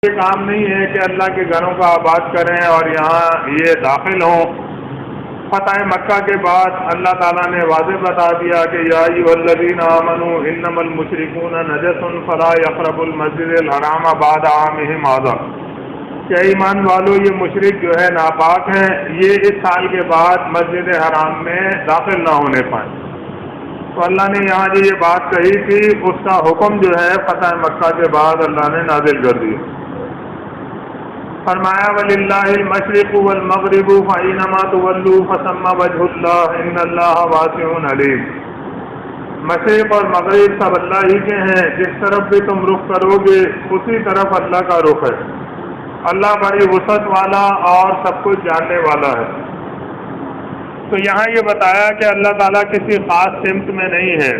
یہ کام نہیں ہے کہ اللہ کے گھروں کا آباد کریں اور یہاں یہ داخل ہوں۔ فتح مکہ کے بعد اللہ تعالیٰ نے واضح بتا دیا کہ یا ایھا الذین آمنوا انما المشرکون نجس فلا یقربوا المسجد الحرام بعد عامہم ھذا، کہ ایمان والو یہ مشرک جو ہے ناپاک ہیں، یہ اس سال کے بعد مسجد حرام میں داخل نہ ہونے پائیں۔ تو اللہ نے یہاں جو یہ بات کہی تھی اس کا حکم جو ہے فتح مکہ کے بعد اللہ نے نازل کر دیا۔ فرمایا وَلِلَّهِ الْمَشْرِقُ وَالْمَغْرِبُ فَأَيْنَمَا تُوَلُّوا فَثَمَّ وَجْهُ اللَّهِ إِنَّ اللَّهَ وَاسِعٌ عَلِيمٌ، مشرق اور مغرب سب اللہ ہی کے ہیں، جس طرف بھی تم رخ کرو گے اسی طرف اللہ کا رخ ہے، اللہ بڑی وسعت والا اور سب کچھ جاننے والا ہے۔ تو یہاں یہ بتایا کہ اللہ تعالیٰ کسی خاص سمت میں نہیں ہے،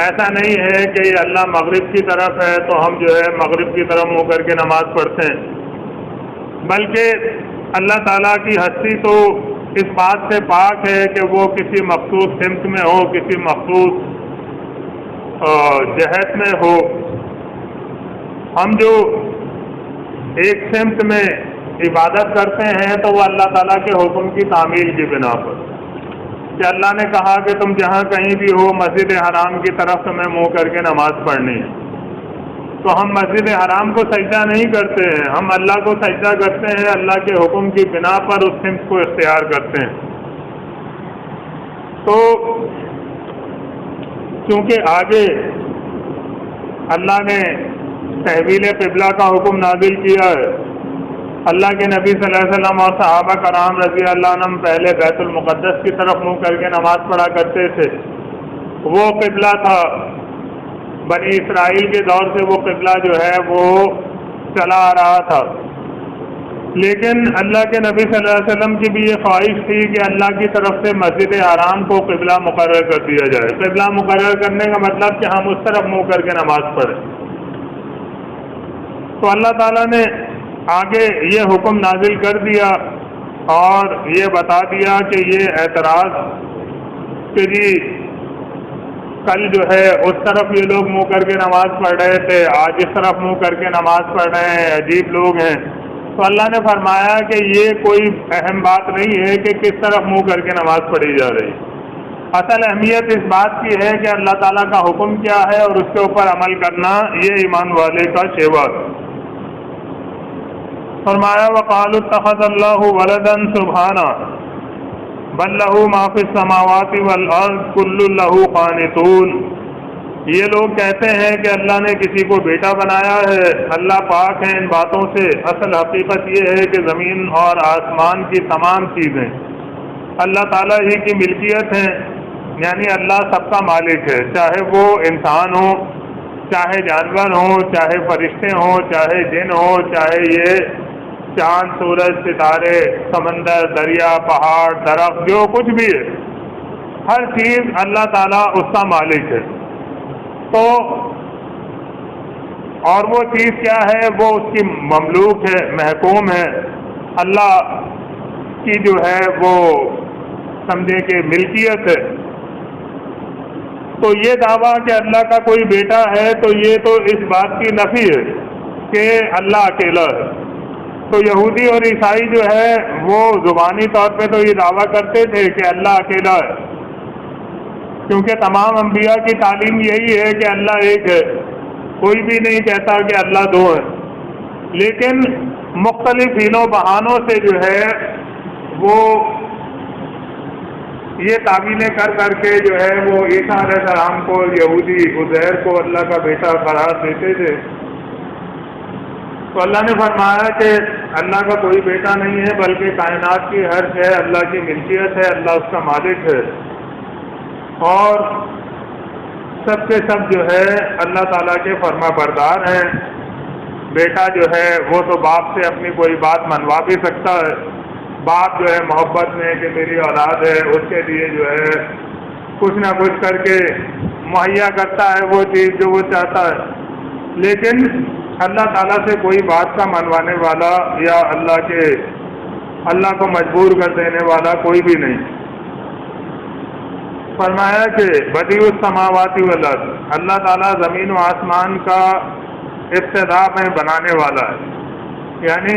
ایسا نہیں ہے کہ یہ اللہ مغرب کی طرف ہے تو ہم جو ہے مغرب کی طرف منہ کر کے نماز پڑھتے ہیں، بلکہ اللہ تعالیٰ کی ہستی تو اس بات سے پاک ہے کہ وہ کسی مخصوص سمت میں ہو، کسی مخصوص جہت میں ہو۔ ہم جو ایک سمت میں عبادت کرتے ہیں تو وہ اللہ تعالیٰ کے حکم کی تعمیل کی بنا پر، کہ اللہ نے کہا کہ تم جہاں کہیں بھی ہو مسجد حرام کی طرف تمہیں منہ کر کے نماز پڑھنی ہے، تو ہم مسجد حرام کو سجدہ نہیں کرتے ہیں، ہم اللہ کو سجدہ کرتے ہیں، اللہ کے حکم کی بنا پر اس سمت کو اختیار کرتے ہیں۔ تو چونکہ آگے اللہ نے تحویل قبلہ کا حکم نازل کیا ہے، اللہ کے نبی صلی اللہ علیہ وسلم اور صحابہ کرام رضی اللہ عنہم پہلے بیت المقدس کی طرف منہ کر کے نماز پڑھا کرتے تھے، وہ قبلہ تھا، بنی اسرائیل کے دور سے وہ قبلہ جو ہے وہ چلا آ رہا تھا، لیکن اللہ کے نبی صلی اللہ علیہ وسلم کی بھی یہ خواہش تھی کہ اللہ کی طرف سے مسجد حرام کو قبلہ مقرر کر دیا جائے۔ قبلہ مقرر کرنے کا مطلب کہ ہم اس طرف منہ کر کے نماز پڑھیں۔ تو اللہ تعالیٰ نے آگے یہ حکم نازل کر دیا اور یہ بتا دیا کہ یہ اعتراض کہ جی کل جو ہے اس طرف یہ لوگ منہ کر کے نماز پڑھ رہے تھے، آج اس طرف منہ کر کے نماز پڑھ رہے ہیں، عجیب لوگ ہیں۔ تو اللہ نے فرمایا کہ یہ کوئی اہم بات نہیں ہے کہ کس طرف منہ کر کے نماز پڑھی جا رہی، اصل اہمیت اس بات کی ہے کہ اللہ تعالیٰ کا حکم کیا ہے اور اس کے اوپر عمل کرنا یہ ایمان والے کا شیوا۔ فرمایا وَقَالُوا اتَّخَذَ اللَّهُ وَلَدًا سُبْحَانَهُ بل لہو ما فی السماوات والارض کل لہو قانتون، یہ لوگ کہتے ہیں کہ اللہ نے کسی کو بیٹا بنایا ہے، اللہ پاک ہے ان باتوں سے، اصل حقیقت یہ ہے کہ زمین اور آسمان کی تمام چیزیں اللہ تعالیٰ ہی کی ملکیت ہیں، یعنی اللہ سب کا مالک ہے، چاہے وہ انسان ہو، چاہے جانور ہوں، چاہے فرشتے ہوں، چاہے جن ہوں، چاہے یہ چاند سورج ستارے سمندر دریا پہاڑ درخت جو کچھ بھی ہے، ہر چیز اللہ تعالیٰ اس کا مالک ہے۔ تو اور وہ چیز کیا ہے، وہ اس کی مملوک ہے، محکوم ہے، اللہ کی جو ہے وہ سمجھے کہ ملکیت ہے۔ تو یہ دعویٰ کہ اللہ کا کوئی بیٹا ہے تو یہ تو اس بات کی نفی ہے کہ اللہ اکیلا ہے۔ تو یہودی اور عیسائی جو ہے وہ زبانی طور پہ تو یہ دعویٰ کرتے تھے کہ اللہ اکیلا ہے، کیونکہ تمام انبیاء کی تعلیم یہی ہے کہ اللہ ایک ہے، کوئی بھی نہیں کہتا کہ اللہ دو ہے، لیکن مختلف ہیلوں بہانوں سے جو ہے وہ یہ تعویلیں کر کر کے جو ہے وہ عیسیٰ علیہ السلام کو، یہودی عزیر کو اللہ کا بیٹا قرار دیتے تھے۔ تو اللہ نے فرمایا کہ اللہ کا کوئی بیٹا نہیں ہے، بلکہ کائنات کی ہر شے اللہ کی ملکیت ہے، اللہ اس کا مالک ہے، اور سب کے سب جو ہے اللہ تعالیٰ کے فرما بردار ہیں۔ بیٹا جو ہے وہ تو باپ سے اپنی کوئی بات منوا بھی سکتا ہے، باپ جو ہے محبت میں کہ میری اولاد ہے اس کے لیے جو ہے کچھ نہ کچھ کر کے مہیا کرتا ہے وہ چیز جو وہ چاہتا ہے، لیکن اللہ تعالیٰ سے کوئی بات کا منوانے والا یا اللہ کو مجبور کر دینے والا کوئی بھی نہیں۔ فرمایا کہ بدیع السماوات والارض، اللہ تعالیٰ زمین و آسمان کا ابتدا میں بنانے والا ہے، یعنی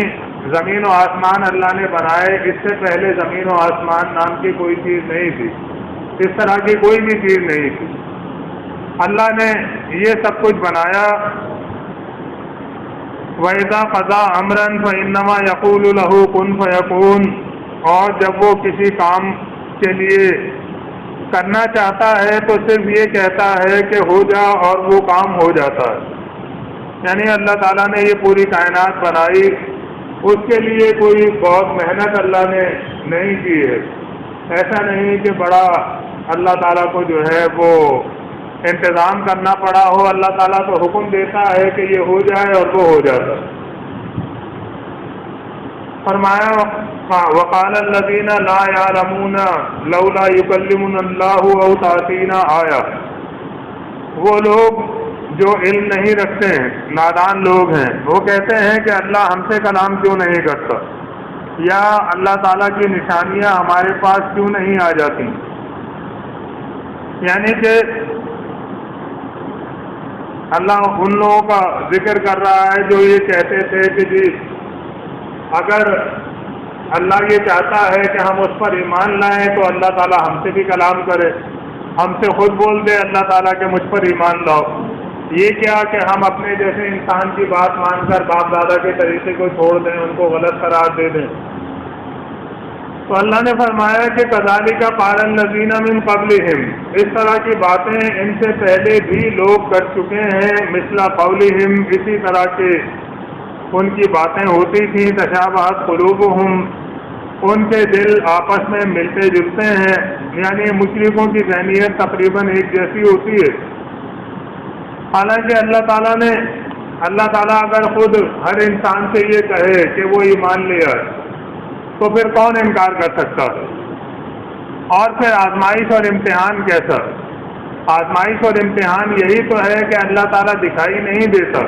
زمین و آسمان اللہ نے بنائے، اس سے پہلے زمین و آسمان نام کی کوئی چیز نہیں تھی، اس طرح کی کوئی بھی چیز نہیں تھی، اللہ نے یہ سب کچھ بنایا۔ وَإِذَا قَضَىٰ أَمْرًا فَإِنَّمَا يَقُولُ لَهُ كُن فَيَكُونُ، اور جب وہ کسی کام کے لیے کرنا چاہتا ہے تو صرف یہ کہتا ہے کہ ہو جا، اور وہ کام ہو جاتا ہے۔ یعنی اللہ تعالیٰ نے یہ پوری کائنات بنائی، اس کے لیے کوئی بہت محنت اللہ نے نہیں کی ہے، ایسا نہیں کہ بڑا اللہ تعالیٰ کو جو ہے وہ انتظام کرنا پڑا ہو، اللہ تعالیٰ تو حکم دیتا ہے کہ یہ ہو جائے اور وہ ہو جاتا ہے۔ فرمایا وقال الذین لا یعلمون لولا یکلمنا اللہ او تأتینا آیہ، وہ لوگ جو علم نہیں رکھتے ہیں، نادان لوگ ہیں، وہ کہتے ہیں کہ اللہ ہم سے کلام کیوں نہیں کرتا، یا اللہ تعالیٰ کی نشانیاں ہمارے پاس کیوں نہیں آ جاتی۔ یعنی کہ اللہ ان لوگوں کا ذکر کر رہا ہے جو یہ کہتے تھے کہ جی اگر اللہ یہ چاہتا ہے کہ ہم اس پر ایمان لائیں تو اللہ تعالیٰ ہم سے بھی کلام کرے، ہم سے خود بول دے اللہ تعالیٰ کہ مجھ پر ایمان لاؤ، یہ کیا کہ ہم اپنے جیسے انسان کی بات مان کر باپ دادا کے طریقے کو چھوڑ دیں، ان کو غلط قرار دے دیں۔ تو اللہ نے فرمایا کہ کذالک قال الذین من قبلہم، اس طرح کی باتیں ان سے پہلے بھی لوگ کر چکے ہیں، مثل قولہم، اسی طرح کے ان کی باتیں ہوتی تھیں، تشابہت قلوبہم، ان کے دل آپس میں ملتے جلتے ہیں، یعنی مشرکوں کی ذہنیت تقریباً ایک جیسی ہوتی ہے۔ حالانکہ اللہ تعالیٰ اگر خود ہر انسان سے یہ کہے کہ وہ ایمان لے آئے تو پھر کون انکار کر سکتا ہے؟ اور پھر آزمائش اور امتحان کیسا؟ آزمائش اور امتحان یہی تو ہے کہ اللہ تعالیٰ دکھائی نہیں دیتا،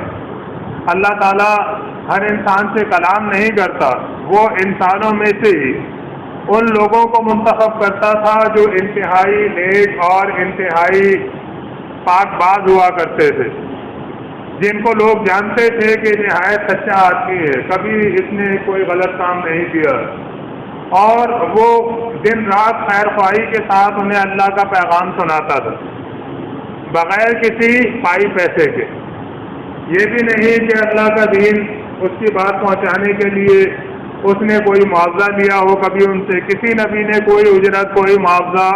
اللہ تعالیٰ ہر انسان سے کلام نہیں کرتا، وہ انسانوں میں سے ہی ان لوگوں کو منتخب کرتا تھا جو انتہائی نیک اور انتہائی پاک باز ہوا کرتے تھے، جن کو لوگ جانتے تھے کہ نہایت سچا آدمی ہے، کبھی اس نے کوئی غلط کام نہیں کیا، اور وہ دن رات خیر خواہی کے ساتھ انہیں اللہ کا پیغام سناتا تھا بغیر کسی پائی پیسے کے۔ یہ بھی نہیں کہ اللہ کا دین اس کی بات پہنچانے کے لیے اس نے کوئی معاوضہ لیا ہو، کبھی ان سے کسی نبی نے کوئی اجرت، کوئی معاوضہ،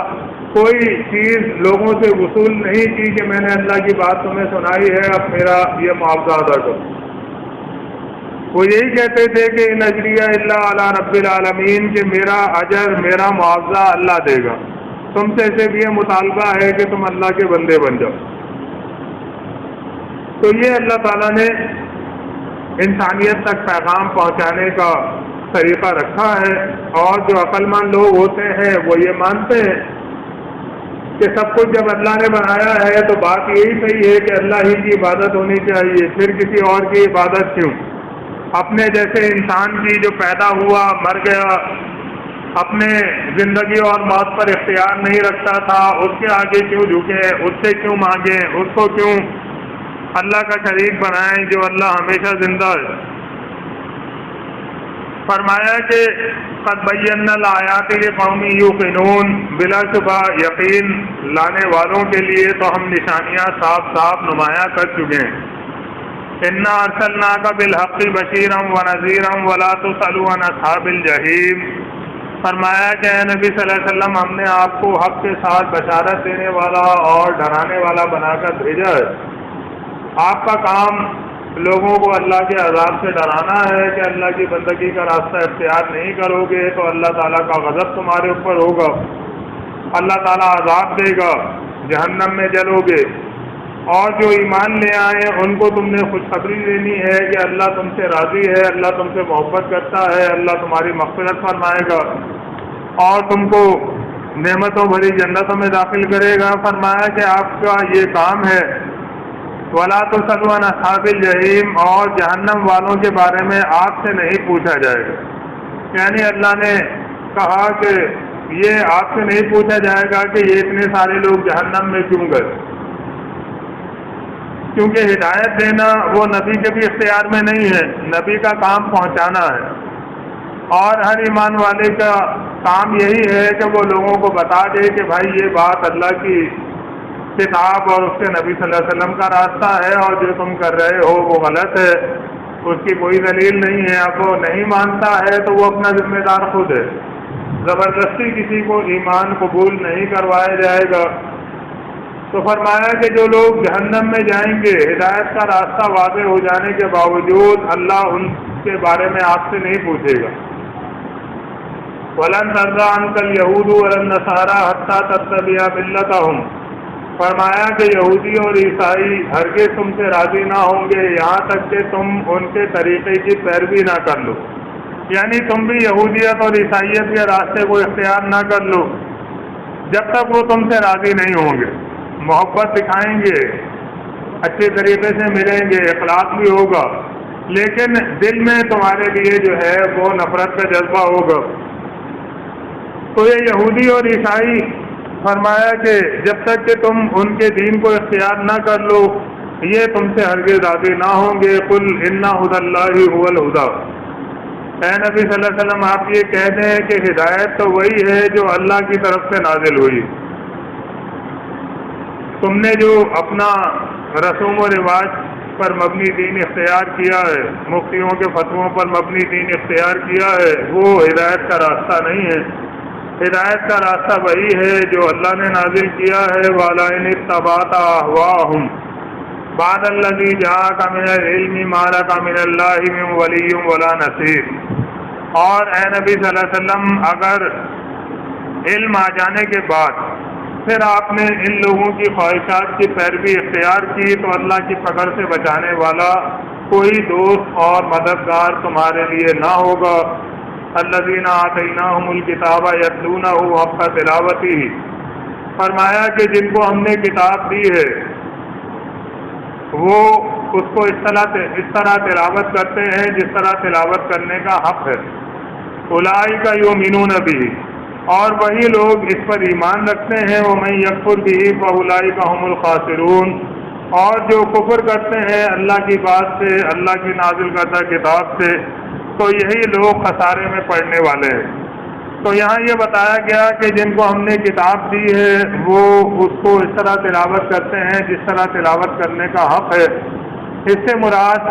کوئی چیز لوگوں سے وصول نہیں کی کہ میں نے اللہ کی بات تمہیں سنائی ہے، اب میرا یہ معاوضہ ادا کرو۔ وہ یہی کہتے تھے کہ ان اجریہ الا علی رب العالمین، کہ میرا اجر، میرا معاوضہ اللہ دے گا، تم سے صرف یہ مطالبہ ہے کہ تم اللہ کے بندے بن جاؤ۔ تو یہ اللہ تعالیٰ نے انسانیت تک پیغام پہنچانے کا طریقہ رکھا ہے، اور جو عقل مند لوگ ہوتے ہیں وہ یہ مانتے ہیں کہ سب کچھ جب اللہ نے بنایا ہے تو بات یہی صحیح ہے کہ اللہ ہی کی عبادت ہونی چاہیے، پھر کسی اور کی عبادت کیوں؟ اپنے جیسے انسان کی جو پیدا ہوا، مر گیا، اپنے زندگی اور موت پر اختیار نہیں رکھتا تھا، اس کے آگے کیوں جھکیں، اس سے کیوں مانگیں، اس کو کیوں اللہ کا شریک بنائیں جو اللہ ہمیشہ زندہ ہے۔ فرمایا کہ قد بینا الآیات لقوم یوقنون، بلا شبہ یقین لانے والوں کے لیے تو ہم نشانیاں صاف صاف نمایاں کر چکے ہیں۔ انا ارسلناک بالحق بشیرا ونذیرا ولا تسأل عن اصحاب الجحیم، فرمایا کہ اے نبی صلی اللہ علیہ وسلم، ہم نے آپ کو حق کے ساتھ بشارت دینے والا اور ڈرانے والا بنا کر بھیجا ہے۔ آپ کا کام لوگوں کو اللہ کے عذاب سے ڈرانا ہے کہ اللہ کی بندگی کا راستہ اختیار نہیں کرو گے تو اللہ تعالیٰ کا غضب تمہارے اوپر ہوگا، اللہ تعالیٰ عذاب دے گا، جہنم میں جلو گے۔ اور جو ایمان لے آئے ان کو تم نے خوشخبری دینی ہے کہ اللہ تم سے راضی ہے، اللہ تم سے محبت کرتا ہے، اللہ تمہاری مغفرت فرمائے گا اور تم کو نعمتوں بھری جنتوں میں داخل کرے گا۔ فرمایا کہ آپ کا یہ کام ہے، وَلَا تُسْأَلُوا عَنْ أَصْحَابِ الْجَحِيمِ، اور جہنم والوں کے بارے میں آپ سے نہیں پوچھا جائے گا۔ یعنی اللہ نے کہا کہ یہ آپ سے نہیں پوچھا جائے گا کہ یہ اتنے سارے لوگ جہنم میں کیوں گئے، کیونکہ ہدایت دینا وہ نبی کے بھی اختیار میں نہیں ہے، نبی کا کام پہنچانا ہے، اور ہر ایمان والے کا کام یہی ہے کہ وہ لوگوں کو بتا دے کہ بھائی یہ بات اللہ کی کتاب اور اس کے نبی صلی اللہ علیہ وسلم کا راستہ ہے، اور جو تم کر رہے ہو وہ غلط ہے، اس کی کوئی دلیل نہیں ہے۔ اب وہ نہیں مانتا ہے تو وہ اپنا ذمہ دار خود ہے، زبردستی کسی کو ایمان قبول نہیں کروایا جائے گا۔ تو فرمایا کہ جو لوگ جہنم میں جائیں گے، ہدایت کا راستہ واضح ہو جانے کے باوجود اللہ ان کے بارے میں آپ سے نہیں پوچھے گا۔ وَلَن تَرْضَىٰ عَنكَ الْيَهُودُ وَلَا النَّصَارَىٰ حَتَّىٰ تَتَّبِعَ مِلَّتَهُمْ، فرمایا کہ یہودی اور عیسائی ہرگز تم سے راضی نہ ہوں گے یہاں تک کہ تم ان کے طریقے کی پیروی نہ کر لو، یعنی تم بھی یہودیت اور عیسائیت کے راستے کو اختیار نہ کر لو جب تک وہ تم سے راضی نہیں ہوں گے۔ محبت دکھائیں گے، اچھے طریقے سے ملیں گے، اخلاق بھی ہوگا، لیکن دل میں تمہارے لیے جو ہے وہ نفرت کا جذبہ ہوگا۔ تو یہ یہودی اور عیسائی فرمایا کہ جب تک کہ تم ان کے دین کو اختیار نہ کر لو یہ تم سے ہرگز راضی نہ ہوں گے۔ قل ان ھدی اللہ ھو الھدی، اے نبی صلی اللہ علیہ وسلم آپ یہ کہہ دیں کہ ہدایت تو وہی ہے جو اللہ کی طرف سے نازل ہوئی۔ تم نے جو اپنا رسوم و رواج پر مبنی دین اختیار کیا ہے، مفتیوں کے فتووں پر مبنی دین اختیار کیا ہے، وہ ہدایت کا راستہ نہیں ہے۔ ہدایت کا راستہ وہی ہے جو اللہ نے نازل کیا ہے۔ وَلَئِنِ اتَّبَعْتَ أَهْوَاءَهُمْ بَعْدَ الَّذِي جَاءَكَ مِنَ الْعِلْمِ مَا لَكَ مِنَ اللَّهِ مِنْ وَلِيٍّ وَلَا نَصِيرٍ، اور اے نبی صلی اللہ علیہ وسلم اگر علم آ جانے کے بعد پھر آپ نے ان لوگوں کی خواہشات کی پیروی اختیار کی تو اللہ کی پکڑ سے بچانے والا کوئی دوست اور مددگار تمہارے لیے نہ ہوگا۔ الذین آتیناہم الکتاب یتلونہ حق تلاوتہ، فرمایا کہ جن کو ہم نے کتاب دی ہے وہ اس کو اس طرح تلاوت کرتے ہیں جس طرح تلاوت کرنے کا حق ہے۔ اولئک یؤمنون بہ، اور وہی لوگ اس پر ایمان رکھتے ہیں۔ وَمَن یکفر بہ فَأُولَئِکَ هُمُ الْخَاسِرُونَ، اور جو کفر کرتے ہیں اللہ کی بات سے، اللہ کی نازل کردہ کتاب سے، تو یہی لوگ خسارے میں پڑنے والے ہیں۔ تو یہاں یہ بتایا گیا کہ جن کو ہم نے کتاب دی ہے وہ اس کو اس طرح تلاوت کرتے ہیں جس طرح تلاوت کرنے کا حق ہے۔ اس سے مراد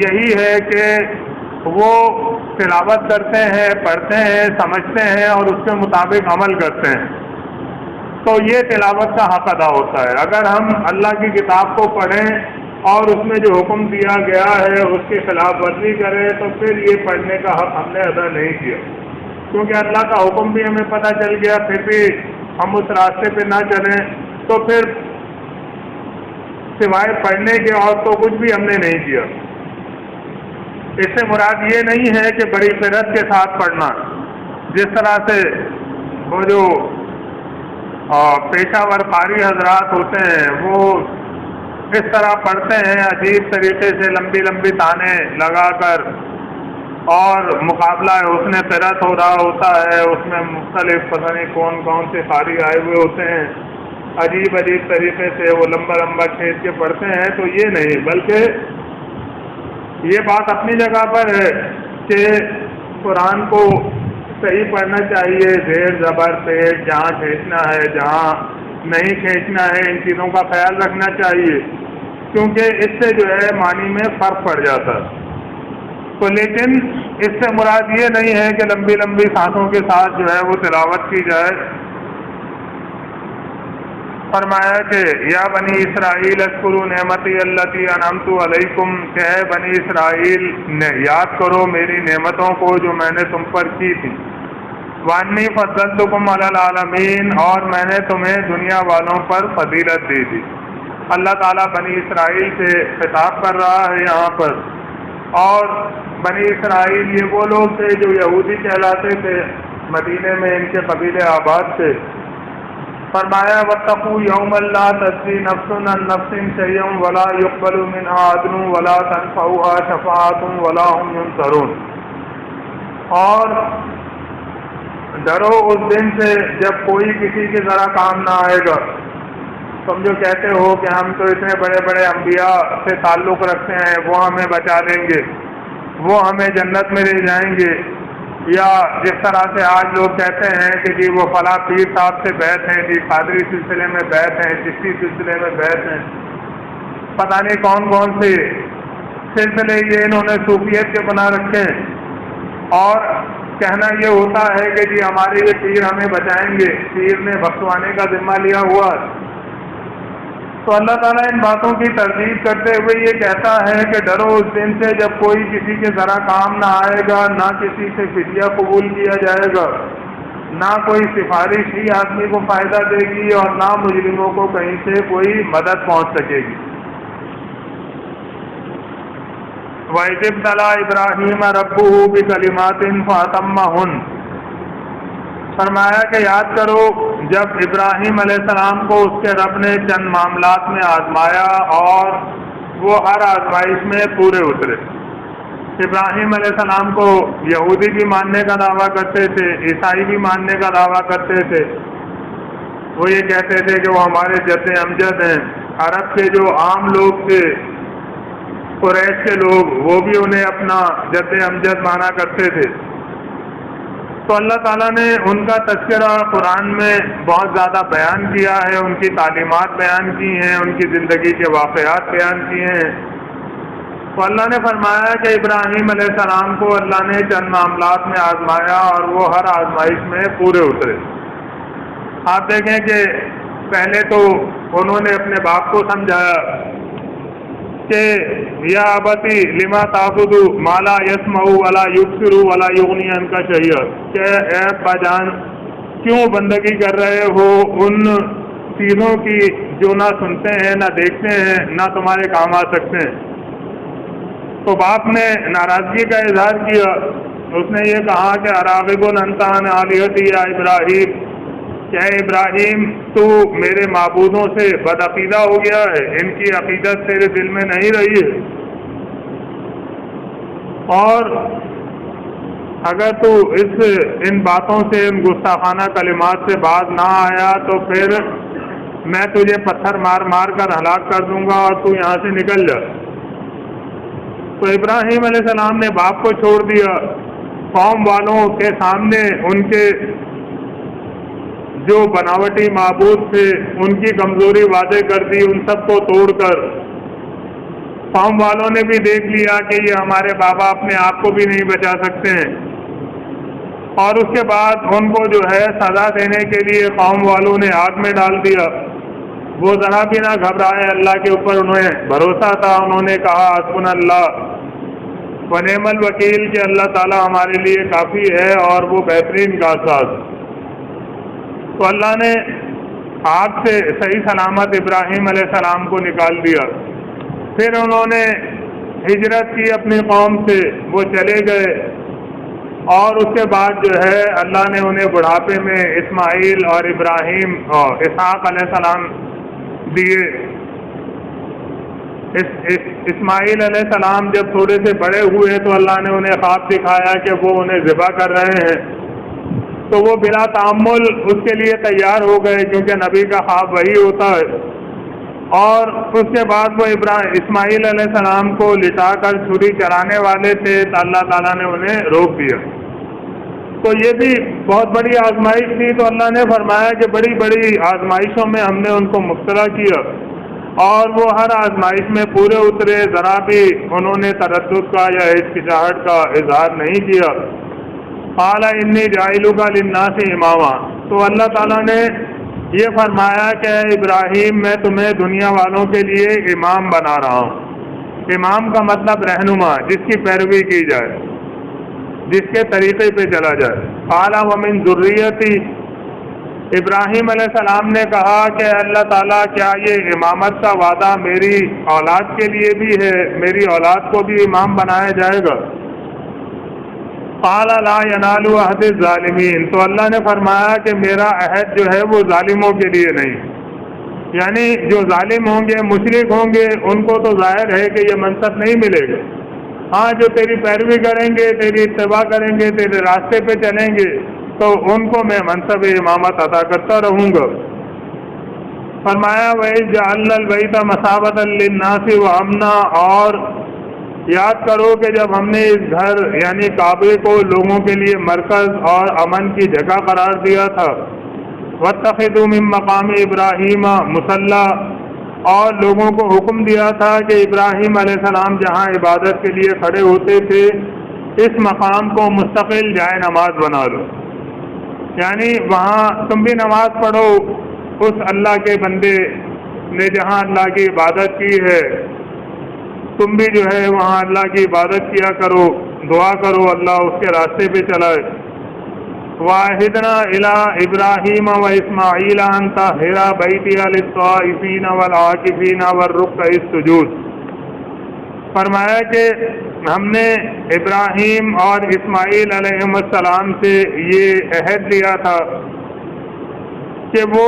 یہی ہے کہ وہ تلاوت کرتے ہیں، پڑھتے ہیں، سمجھتے ہیں اور اس کے مطابق عمل کرتے ہیں، تو یہ تلاوت کا حق ادا ہوتا ہے۔ اگر ہم اللہ کی کتاب کو پڑھیں اور اس میں جو حکم دیا گیا ہے اس کی خلاف ورزی کریں تو پھر یہ پڑھنے کا حق ہم نے ادا نہیں کیا، کیونکہ اللہ کا حکم بھی ہمیں پتہ چل گیا پھر بھی ہم اس راستے پہ نہ چلیں تو پھر سوائے پڑھنے کے اور تو کچھ بھی ہم نے نہیں کیا۔ اس سے مراد یہ نہیں ہے کہ بڑی قرت کے ساتھ پڑھنا، جس طرح سے وہ جو پیشہ ور قاری حضرات ہوتے ہیں وہ اس طرح پڑھتے ہیں عجیب طریقے سے، لمبی لمبی تانے لگا کر، اور مقابلہ حسن قرت ہو رہا ہوتا ہے، اس میں مختلف پتہ نہیں کون کون سے قاری آئے ہوئے ہوتے ہیں، عجیب عجیب طریقے سے وہ لمبا لمبا کھینچ کے پڑھتے ہیں۔ تو یہ نہیں، بلکہ یہ بات اپنی جگہ پر ہے کہ قرآن کو صحیح پڑھنا چاہیے، زیر زبر پیش، جہاں کھینچنا ہے جہاں نہیں کھینچنا ہے، ان چیزوں کا خیال رکھنا چاہیے، کیونکہ اس سے جو ہے معنی میں فرق پڑ جاتا ہے۔ تو لیکن اس سے مراد یہ نہیں ہے کہ لمبی لمبی سانسوں کے ساتھ جو ہے وہ تلاوت کی جائے۔ فرمایا کہ یا بنی اسرائیل اذکروا نعمتی التی انعمت علیکم، کہ اے بنی اسرائیل یاد کرو میری نعمتوں کو جو میں نے تم پر کی تھی۔ وانی فضلتکم علی العالمین، اور میں نے تمہیں دنیا والوں پر فضیلت دی تھی۔ اللہ تعالیٰ بنی اسرائیل سے خطاب کر رہا ہے یہاں پر، اور بنی اسرائیل یہ وہ لوگ تھے جو یہودی کہلاتے تھے، مدینے میں ان کے قبیلے آباد تھے۔ فرمایا واتقوا یوما لا تجزی نفس عن نفس شیئا ولا یقبل منها عدل ولا تنفعها شفاعۃ ولا هم ينصرون، اور ڈرو اس دن سے جب کوئی کسی کے ذرا کام نہ آئے گا، تم جو کہتے ہو کہ ہم تو اتنے بڑے بڑے انبیاء سے تعلق رکھتے ہیں، وہ ہمیں بچا لیں گے، وہ ہمیں جنت میں لے جائیں گے، یا جس طرح سے آج لوگ کہتے ہیں کہ جی وہ فلاں پیر صاحب سے بیعت ہیں، جی قادری سلسلے میں بیعت ہیں، چشتی سلسلے میں بیعت ہیں، پتہ نہیں کون کون سے سلسلے یہ انہوں نے صوفیت کے بنا رکھے ہیں، اور کہنا یہ ہوتا ہے کہ جی ہمارے یہ پیر ہمیں بچائیں گے، پیر نے بخشوانے کا ذمہ لیا ہوا۔ تو اللہ تعالیٰ ان باتوں کی تردید کرتے ہوئے یہ کہتا ہے کہ ڈرو اس دن سے جب کوئی کسی کے ذرا کام نہ آئے گا، نہ کسی سے فدیہ قبول کیا جائے گا، نہ کوئی سفارش ہی آدمی کو فائدہ دے گی، اور نہ مجرموں کو کہیں سے کوئی مدد پہنچ سکے گی۔ وَإِذِ ابْتَلَىٰ إِبْرَاهِيمَ رَبُّهُ بِكَلِمَاتٍ فَأَتَمَّهُنَّ، فرمایا کہ یاد کرو جب ابراہیم علیہ السلام کو اس کے رب نے چند معاملات میں آزمایا اور وہ ہر آزمائش میں پورے اترے۔ ابراہیم علیہ السلام کو یہودی بھی ماننے کا دعویٰ کرتے تھے، عیسائی بھی ماننے کا دعویٰ کرتے تھے، وہ یہ کہتے تھے کہ وہ ہمارے جد امجد ہیں۔ عرب کے جو عام لوگ تھے، قریش کے لوگ، وہ بھی انہیں اپنا جد امجد مانا کرتے تھے۔ تو اللہ تعالیٰ نے ان کا تذکرہ قرآن میں بہت زیادہ بیان کیا ہے، ان کی تعلیمات بیان کی ہیں، ان کی زندگی کے واقعات بیان کیے ہیں۔ تو اللہ نے فرمایا کہ ابراہیم علیہ السلام کو اللہ نے چند معاملات میں آزمایا اور وہ ہر آزمائش میں پورے اترے۔ آپ دیکھیں کہ پہلے تو انہوں نے اپنے باپ کو سمجھایا کہ یا ابتی لما تعبد ما لا یسمع ولا یبصر ولا یغنی عنک شیئا، کہ اے ابا جان کیوں بندگی کر رہے ہو ان چیزوں کی جو نہ سنتے ہیں، نہ دیکھتے ہیں، نہ تمہارے کام آ سکتے ہیں۔ تو باپ نے ناراضگی کا اظہار کیا، اس نے یہ کہا کہ اراغب انت عن آلہتی یا ابراہیم، کہ ابراہیم تو میرے معبودوں سے بد عقیدہ ہو گیا ہے، ان کی عقیدت تیرے دل میں نہیں رہی ہے، اور اگر تو ان باتوں سے، ان گستاخانہ کلمات سے باز نہ آیا تو پھر میں تجھے پتھر مار مار کر ہلاک کر دوں گا اور تو یہاں سے نکل جا۔ تو ابراہیم علیہ السلام نے باپ کو چھوڑ دیا، قوم والوں کے سامنے ان کے جو بناوٹی معبود تھے ان کی کمزوری واضح کر دی، ان سب کو توڑ کر۔ قوم والوں نے بھی دیکھ لیا کہ یہ ہمارے بابا اپنے آپ کو بھی نہیں بچا سکتے ہیں، اور اس کے بعد ان کو جو ہے سزا دینے کے لیے قوم والوں نے آگ میں ڈال دیا۔ وہ ذرا بھی نہ گھبرائے، اللہ کے اوپر انہیں بھروسہ تھا، انہوں نے کہا حسبنا اللہ ونعم الوکیل، کہ اللہ تعالیٰ ہمارے لیے کافی ہے اور وہ بہترین کارساز۔ تو اللہ نے آگ سے صحیح سلامت ابراہیم علیہ السلام کو نکال دیا۔ پھر انہوں نے ہجرت کی اپنی قوم سے، وہ چلے گئے، اور اس کے بعد جو ہے اللہ نے انہیں بڑھاپے میں اسماعیل اور ابراہیم اور اسحاق علیہ السلام دیے۔ اسماعیل علیہ السلام جب تھوڑے سے بڑے ہوئے تو اللہ نے انہیں خواب دکھایا کہ وہ انہیں ذبح کر رہے ہیں، تو وہ بلا تعمل اس کے لیے تیار ہو گئے، کیونکہ نبی کا خواب وہی ہوتا ہے۔ اور اس کے بعد وہ اسماعیل علیہ السلام کو لٹا کر چھری چلانے والے تھے، تو اللہ تعالیٰ نے انہیں روک دیا۔ تو یہ بھی بہت بڑی آزمائش تھی، تو اللہ نے فرمایا کہ بڑی بڑی آزمائشوں میں ہم نے ان کو مبتلا کیا، اور وہ ہر آزمائش میں پورے اترے، ذرا بھی انہوں نے تردد کا یا ہچکچاہٹ کا اظہار نہیں کیا۔ قال انی جاعلک للناس اماما، تو اللہ تعالیٰ نے یہ فرمایا کہ ابراہیم میں تمہیں دنیا والوں کے لیے امام بنا رہا ہوں۔ امام کا مطلب رہنما، جس کی پیروی کی جائے، جس کے طریقے پہ چلا جائے۔ قال ومن ذریتی، ابراہیم علیہ السلام نے کہا کہ اللہ تعالیٰ کیا یہ امامت کا وعدہ میری اولاد کے لیے بھی ہے، میری اولاد کو بھی امام بنایا جائے گا؟ قال لا ینال عہد الظالمین، تو اللہ نے فرمایا کہ میرا عہد جو ہے وہ ظالموں کے لیے نہیں، یعنی جو ظالم ہوں گے، مشرک ہوں گے، ان کو تو ظاہر ہے کہ یہ منصب نہیں ملے گا۔ ہاں جو تیری پیروی کریں گے، تیری اتباع کریں گے، تیرے راستے پہ چلیں گے، تو ان کو میں منصب امامت عطا کرتا رہوں گا۔ فرمایا وَإِذْ جَعَلْنَا الْبَيْتَ مَثَابَةً لِلنَّاسِ وَأَمْنًا، اور یاد کرو کہ جب ہم نے اس گھر یعنی کعبے کو لوگوں کے لیے مرکز اور امن کی جگہ قرار دیا تھا، وَاتَّخِذُوا مِن مَّقَامِ إِبْرَاهِيمَ مُصَلًّى، اور لوگوں کو حکم دیا تھا کہ ابراہیم علیہ السلام جہاں عبادت کے لیے کھڑے ہوتے تھے اس مقام کو مستقل جائے نماز بنا لو، یعنی وہاں تم بھی نماز پڑھو، اس اللہ کے بندے نے جہاں اللہ کی عبادت کی ہے تم بھی جو ہے وہاں اللہ کی عبادت کیا کرو، دعا کرو اللہ اس کے راستے پہ چلائے۔ واحدنا الی ابراہیم و اسماعیل ان طہرا بیتی للطائفین والعاکفین والرکع السجود، فرمایا کہ ہم نے ابراہیم اور اسماعیل علیہ السلام سے یہ عہد لیا تھا کہ وہ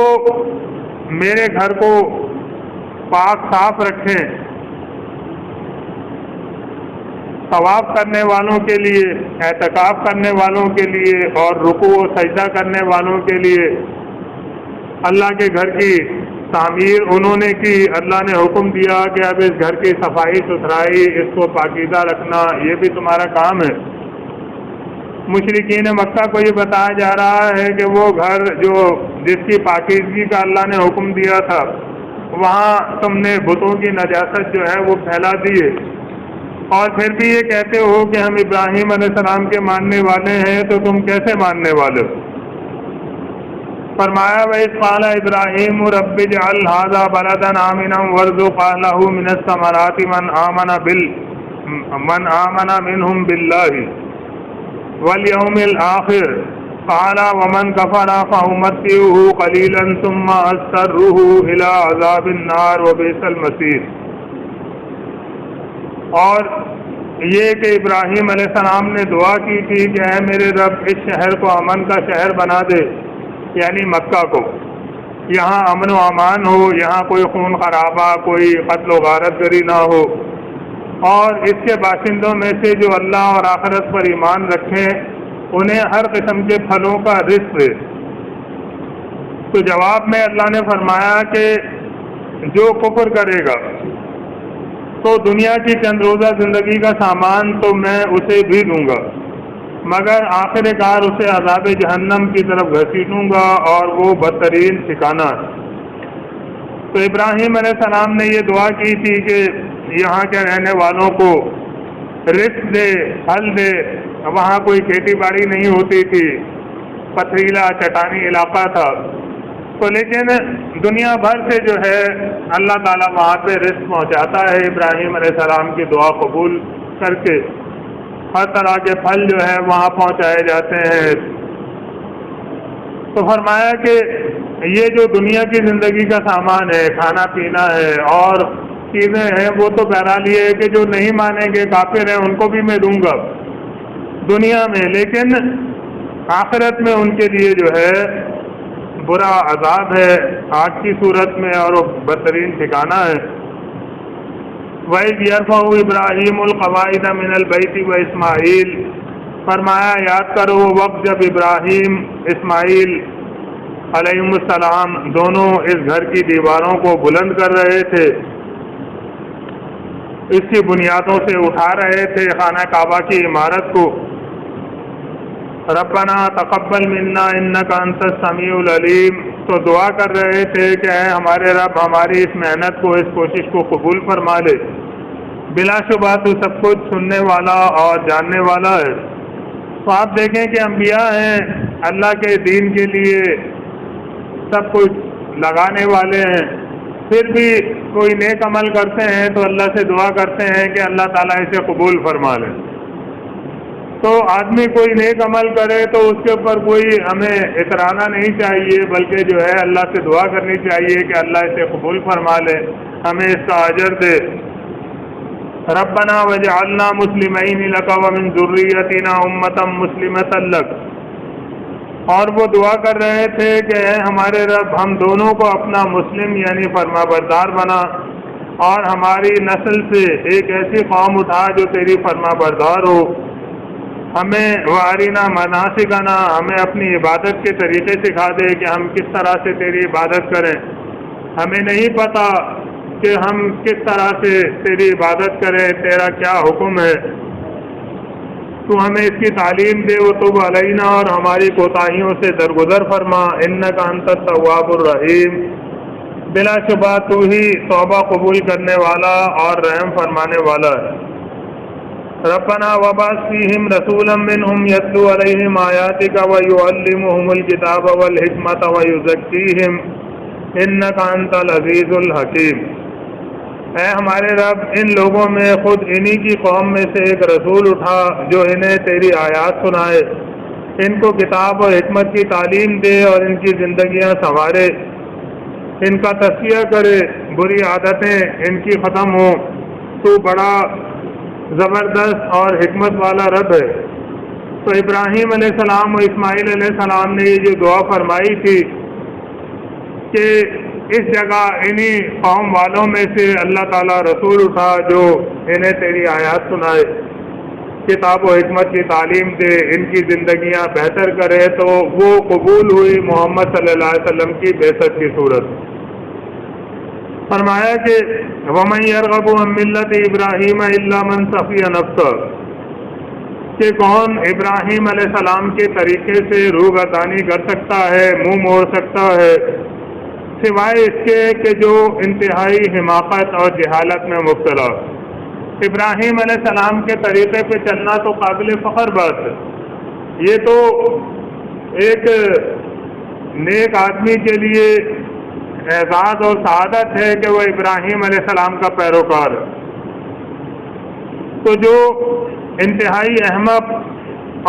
میرے گھر کو پاک صاف رکھیں، طواف کرنے والوں کے لیے، اعتکاف کرنے والوں کے لیے اور رکوع و سجدہ کرنے والوں کے لیے۔ اللہ کے گھر کی تعمیر انہوں نے کی، اللہ نے حکم دیا کہ اب اس گھر کی صفائی ستھرائی، اس کو پاکیزہ رکھنا یہ بھی تمہارا کام ہے۔ مشرکین مکہ کو یہ بتایا جا رہا ہے کہ وہ گھر جو جس کی پاکیزگی کا اللہ نے حکم دیا تھا وہاں تم نے بتوں کی نجاست جو ہے وہ پھیلا دیے، اور پھر بھی یہ کہتے ہو کہ ہم ابراہیم علیہ السلام کے ماننے والے ہیں، تو تم کیسے ماننے والے ہو؟ فرمایا وَإِذْ قَالَ إِبْرَاهِيمُ رَبِّ اجْعَلْ هَٰذَا بَلَدًا آمِنًا وَارْزُقْ أَهْلَهُ مِنَ الثَّمَرَاتِ مَنْ آمَنَ مِنْهُمْ بِاللَّهِ وَالْيَوْمِ الْآخِرِ قَالَ وَمَنْ كَفَرَ فَأُمَتِّعُهُ قَلِيلًا ثُمَّ أَضْطَرُّهُ إِلَىٰ عَذَابِ النَّارِ وَبِئْسَ الْمَصِيرُ۔ اور یہ کہ ابراہیم علیہ السلام نے دعا کی تھی کہ اے میرے رب اس شہر کو امن کا شہر بنا دے، یعنی مکہ کو، یہاں امن و امان ہو، یہاں کوئی خون خرابہ، کوئی قتل و غارت گری نہ ہو، اور اس کے باشندوں میں سے جو اللہ اور آخرت پر ایمان رکھیں انہیں ہر قسم کے پھلوں کا رزق دے۔ تو جواب میں اللہ نے فرمایا کہ جو کفر کرے گا تو دنیا کی چند روزہ زندگی کا سامان تو میں اسے بھی دوں گا، مگر آخر کار اسے عذاب جہنم کی طرف گھسیٹوں گا اور وہ بدترین ٹھکانہ ہے۔ تو ابراہیم علیہ السلام نے یہ دعا کی تھی کہ یہاں کے رہنے والوں کو رزق دے، پھل دے، وہاں کوئی کھیتی باڑی نہیں ہوتی تھی، پتھریلا چٹانی علاقہ تھا، تو لیکن دنیا بھر سے جو ہے اللہ تعالیٰ وہاں پہ رزق پہنچاتا ہے ابراہیم علیہ السلام کی دعا قبول کر کے، ہر طرح کے پھل جو ہے وہاں پہنچائے جاتے ہیں۔ تو فرمایا کہ یہ جو دنیا کی زندگی کا سامان ہے، کھانا پینا ہے اور چیزیں ہیں، وہ تو بہرحال یہ ہے کہ جو نہیں مانیں گے کافر ہیں ان کو بھی میں دوں گا دنیا میں، لیکن آخرت میں ان کے لیے جو ہے برا عذاب ہے آگ کی صورت میں، اور وہ بدترین ٹھکانہ ہے۔ وَإِذْ يَرْفَعُ إِبْرَاهِيمُ الْقَوَاعِدَ مِنَ الْبَيْتِ وَإِسْمَاعِيلُ، فرمایا یاد کرو وہ وقت جب ابراہیم اسماعیل علیہ السلام دونوں اس گھر کی دیواروں کو بلند کر رہے تھے، اس کی بنیادوں سے اٹھا رہے تھے خانہ کعبہ کی عمارت کو۔ ربنا تقبل منا انک انت السمیع العلیم، تو دعا کر رہے تھے کہ اے ہمارے رب ہماری اس محنت کو، اس کوشش کو قبول فرما لے، بلا شبہ تو سب کچھ سننے والا اور جاننے والا ہے۔ تو آپ دیکھیں کہ انبیاء ہیں، اللہ کے دین کے لیے سب کچھ لگانے والے ہیں، پھر بھی کوئی نیک عمل کرتے ہیں تو اللہ سے دعا کرتے ہیں کہ اللہ تعالیٰ اسے قبول فرما لے۔ تو آدمی کوئی نیک عمل کرے تو اس کے اوپر کوئی ہمیں اترانا نہیں چاہیے، بلکہ جو ہے اللہ سے دعا کرنی چاہیے کہ اللہ اسے قبول فرما لے، ہمیں اس کا اجر دے۔ ربنا وجعلنا مسلمین لک ومن ذریتنا امۃ مسلمۃ لک، اور وہ دعا کر رہے تھے کہ اے ہمارے رب ہم دونوں کو اپنا مسلم یعنی فرما بردار بنا، اور ہماری نسل سے ایک ایسی قوم اٹھا جو تیری فرما بردار ہو، ہمیں وارنا مناسکنا، ہمیں اپنی عبادت کے طریقے سکھا دے کہ ہم کس طرح سے تیری عبادت کریں۔ ہمیں نہیں پتہ کہ ہم کس طرح سے تیری عبادت کریں، تیرا کیا حکم ہے، تو ہمیں اس کی تعلیم دے، وتب علینا، اور ہماری کوتاہیوں سے درگزر فرما، انک انت التواب الرحیم، بلا شبہ تو ہی توبہ قبول کرنے والا اور رحم فرمانے والا ہے۔ ربنا وبعث فیہم رسولا منہم یتلو علیہم آیاتک ویعلمہم الکتاب والحکمۃ ویزکیہم انک انت العزیز الحکیم۔ اے ہمارے رب، ان لوگوں میں خود انہی کی قوم میں سے ایک رسول اٹھا جو انہیں تیری آیات سنائے، ان کو کتاب اور حکمت کی تعلیم دے اور ان کی زندگیاں سنوارے، ان کا تزکیہ کرے، بری عادتیں ان کی ختم ہوں۔ تو بڑا زبردست اور حکمت والا رب ہے۔ تو ابراہیم علیہ السلام و اسماعیل علیہ السلام نے یہ جو دعا فرمائی تھی کہ اس جگہ انہی قوم والوں میں سے اللہ تعالیٰ رسول اٹھا جو انہیں تیری آیات سنائے، کتاب و حکمت کی تعلیم دے، ان کی زندگیاں بہتر کرے، تو وہ قبول ہوئی محمد صلی اللہ علیہ وسلم کی بعثت کی صورت۔ فرمایا کہ وَمَن يَرْغَبُ عَن مِّلَّةِ إِبْرَاهِيمَ إِلَّا مَن سَفِيَ نَفْسَهُ، کہ کون ابراہیم علیہ السلام کے طریقے سے روح گردانی کر سکتا ہے، منہ موڑ سکتا ہے، سوائے اس کے کہ جو انتہائی حماقت اور جہالت میں مبتلا۔ ابراہیم علیہ السلام کے طریقے پہ چلنا تو قابل فخر بات ہے، یہ تو ایک نیک آدمی کے لیے اعزاز اور سعادت ہے کہ وہ ابراہیم علیہ السلام کا پیروکار ہے۔ تو جو انتہائی احمق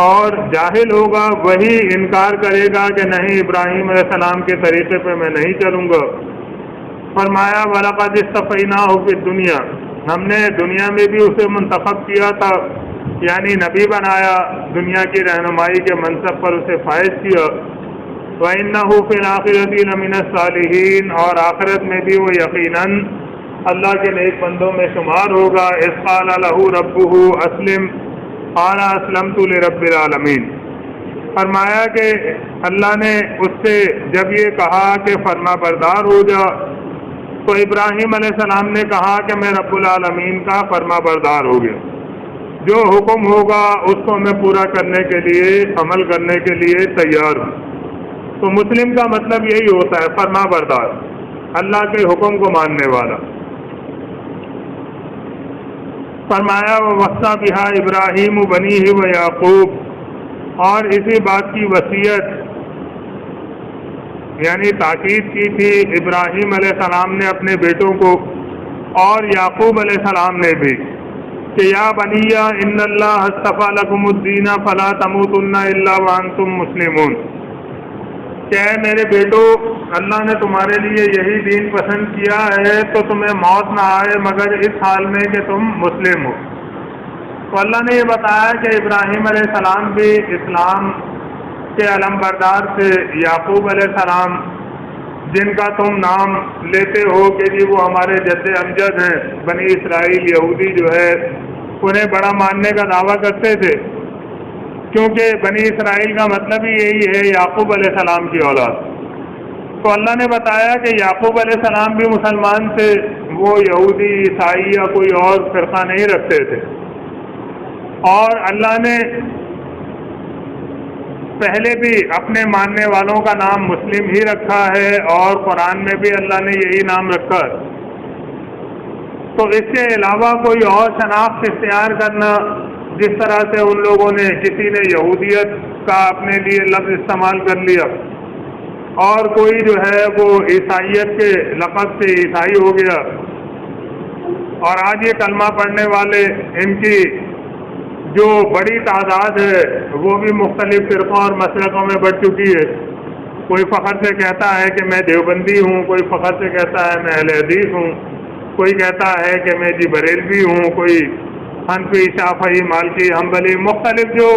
اور جاہل ہوگا وہی انکار کرے گا کہ نہیں، ابراہیم علیہ السلام کے طریقے پہ میں نہیں چلوں گا۔ فرمایا وَلَقَدِ اصْطَفَيْنَاهُ فِي الدُّنْيَا، ہم نے دنیا میں بھی اسے منتخب کیا تھا، یعنی نبی بنایا، دنیا کی رہنمائی کے منصب پر اسے فائز کیا۔ وَإِنَّهُ فِي الْآخِرَةِ لَمِنَ الصَّالِحِينَ، اور آخرت میں بھی وہ یقیناً اللہ کے نیک بندوں میں شمار ہوگا۔ إِذْ قَالَ لَهُ رَبُّهُ أَسْلِمْ قَالَ أَسْلَمْتُ لِرَبِّ الْعَالَمِينَ، فرمایا کہ اللہ نے اس سے جب یہ کہا کہ فرما بردار ہو جا، تو ابراہیم علیہ السلام نے کہا کہ میں رب العالمین کا فرما بردار ہو گیا، جو حکم ہوگا اس کو میں پورا کرنے کے لیے، عمل کرنے کے لیے تیار ہوں۔ تو مسلم کا مطلب یہی ہوتا ہے، فرما بردار، اللہ کے حکم کو ماننے والا۔ فرمایا وَوَصَّى بِهَا إِبْرَاهِيمُ بَنِيهِ وَيَعْقُوبُ، اور اسی بات کی وصیت یعنی تاکید کی تھی ابراہیم علیہ السلام نے اپنے بیٹوں کو، اور یعقوب علیہ السلام نے بھی، کہ یا بنیّ ان اللہ اصطفیٰ لکم الدین فلا تموتن الا وانتم مسلمون، کہ اے میرے بیٹو، اللہ نے تمہارے لیے یہی دین پسند کیا ہے تو تمہیں موت نہ آئے مگر اس حال میں کہ تم مسلم ہو۔ تو اللہ نے یہ بتایا کہ ابراہیم علیہ السلام بھی اسلام کے علم بردار تھے، یعقوب علیہ السلام جن کا تم نام لیتے ہو کہ جی وہ ہمارے جد امجد ہیں، بنی اسرائیل یہودی جو ہے انہیں بڑا ماننے کا دعویٰ کرتے تھے، کیونکہ بنی اسرائیل کا مطلب ہی یہی ہے یعقوب علیہ السلام کی اولاد۔ تو اللہ نے بتایا کہ یعقوب علیہ السلام بھی مسلمان تھے، وہ یہودی عیسائی یا کوئی اور فرقہ نہیں رکھتے تھے، اور اللہ نے پہلے بھی اپنے ماننے والوں کا نام مسلم ہی رکھا ہے، اور قرآن میں بھی اللہ نے یہی نام رکھا ہے۔ تو اس کے علاوہ کوئی اور شناخت اختیار کرنا، جس طرح سے ان لوگوں نے، کسی نے یہودیت کا اپنے لیے لفظ استعمال کر لیا، اور کوئی جو ہے وہ عیسائیت کے لقب سے عیسائی ہو گیا، اور آج یہ کلمہ پڑھنے والے ان کی جو بڑی تعداد ہے وہ بھی مختلف فرقوں اور مسلکوں میں بڑھ چکی ہے۔ کوئی فخر سے کہتا ہے کہ میں دیوبندی ہوں، کوئی فخر سے کہتا ہے میں اہل حدیث ہوں، کوئی کہتا ہے کہ میں جی بریلوی ہوں، کوئی حنفی، شافعی، مالکی، حنبلی، مختلف جو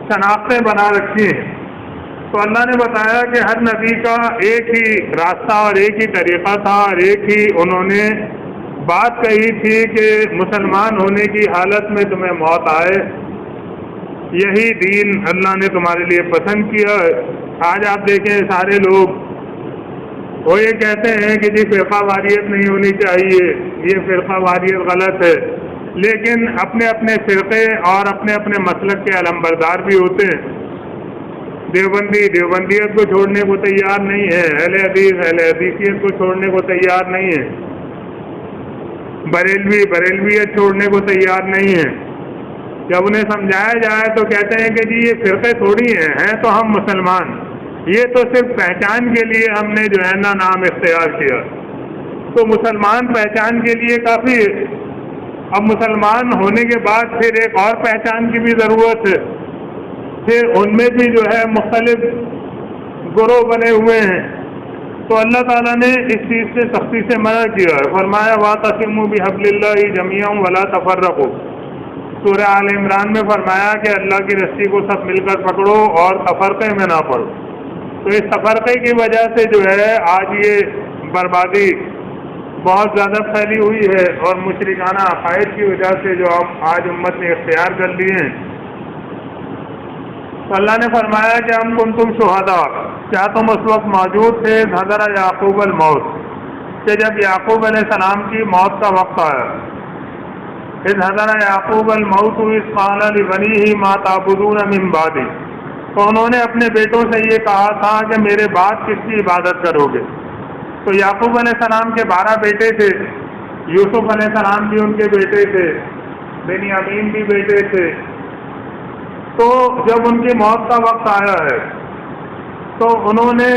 شناختیں بنا رکھی ہیں۔ تو اللہ نے بتایا کہ ہر نبی کا ایک ہی راستہ اور ایک ہی طریقہ تھا، اور ایک ہی انہوں نے بات کہی تھی کہ مسلمان ہونے کی حالت میں تمہیں موت آئے، یہی دین اللہ نے تمہارے لیے پسند کیا ہے۔ آج آپ دیکھیں سارے لوگ وہ یہ کہتے ہیں کہ جی فرقہ واریت نہیں ہونی چاہیے، یہ فرقہ واریت غلط ہے، لیکن اپنے اپنے فرقے اور اپنے اپنے مسلک کے علمبردار بھی ہوتے ہیں۔ دیوبندی دیوبندیت کو چھوڑنے کو تیار نہیں ہے، اہل حدیث اہل حدیثیت کو چھوڑنے کو تیار نہیں ہے، بریلوی بریلویت چھوڑنے کو تیار نہیں ہے۔ جب انہیں سمجھایا جائے تو کہتے ہیں کہ جی یہ فرقے تھوڑی ہیں تو ہم مسلمان، یہ تو صرف پہچان کے لیے ہم نے جو ہے نا نام اختیار کیا، تو مسلمان پہچان کے لیے کافی ہے۔ اب مسلمان ہونے کے بعد پھر ایک اور پہچان کی بھی ضرورت ہے، پھر ان میں بھی جو ہے مختلف گروہ بنے ہوئے ہیں، تو اللہ تعالیٰ نے اس چیز سے سختی سے منع کیا ہے، فرمایا وَاعْتَصِمُوا بِحَبْلِ اللَّهِ جَمِيعًا وَلَا تَفَرَّقُوا۔ سورہ آل عمران میں فرمایا کہ اللہ کی رسی کو سب مل کر پکڑو اور تفرقے میں نہ پڑو۔ تو اس تفرقے کی وجہ سے جو ہے آج یہ بربادی بہت زیادہ پھیلی ہوئی ہے، اور مشرکانہ عقائد کی وجہ سے جو آج امت نے اختیار کر لیے ہیں۔ تو اللہ نے فرمایا کہ ہم کنتم شہداء، کیا تم اس وقت موجود تھے حضر یعقوب الموت، کہ جب یعقوب علیہ السلام کی موت کا وقت آیا۔ اذ حضر یعقوب الموت اذ قال لبنیہ ما تعبدون من بعدی، تو انہوں نے اپنے بیٹوں سے یہ کہا تھا کہ میرے بعد کس کی عبادت کرو گے۔ تو یعقوب علیہ السلام کے 12 بیٹے تھے، یوسف علیہ السلام بھی ان کے بیٹے تھے، بنیامین بھی بیٹے تھے۔ تو جب ان کی موت کا وقت آیا ہے تو انہوں نے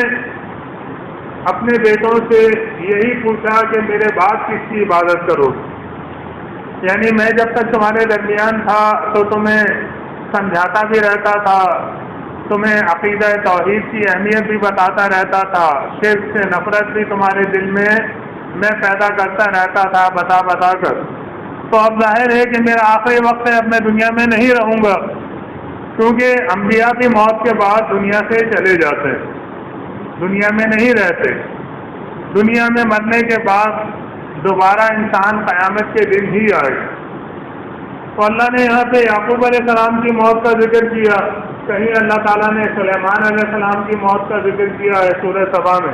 اپنے بیٹوں سے یہی پوچھا کہ میرے بعد کس کی عبادت کرو گے، یعنی میں جب تک تمہارے درمیان تھا تو تمہیں سمجھاتا بھی رہتا تھا، تمہیں عقیدہ توحید کی اہمیت بھی بتاتا رہتا تھا، شرک سے نفرت بھی تمہارے دل میں پیدا کرتا رہتا تھا بتا کر۔ تو اب ظاہر ہے کہ میرا آخری وقت ہے، اب میں دنیا میں نہیں رہوں گا، کیونکہ انبیاء کی موت کے بعد دنیا سے چلے جاتے ہیں، دنیا میں نہیں رہتے۔ دنیا میں مرنے کے بعد دوبارہ انسان قیامت کے دن ہی آئے۔ تو اللہ نے یہاں پہ یعقوب علیہ السلام کی موت کا ذکر کیا، کہیں اللہ تعالیٰ نے سلیمان علیہ السلام کی موت کا ذکر کیا ہے سورہ سبا میں،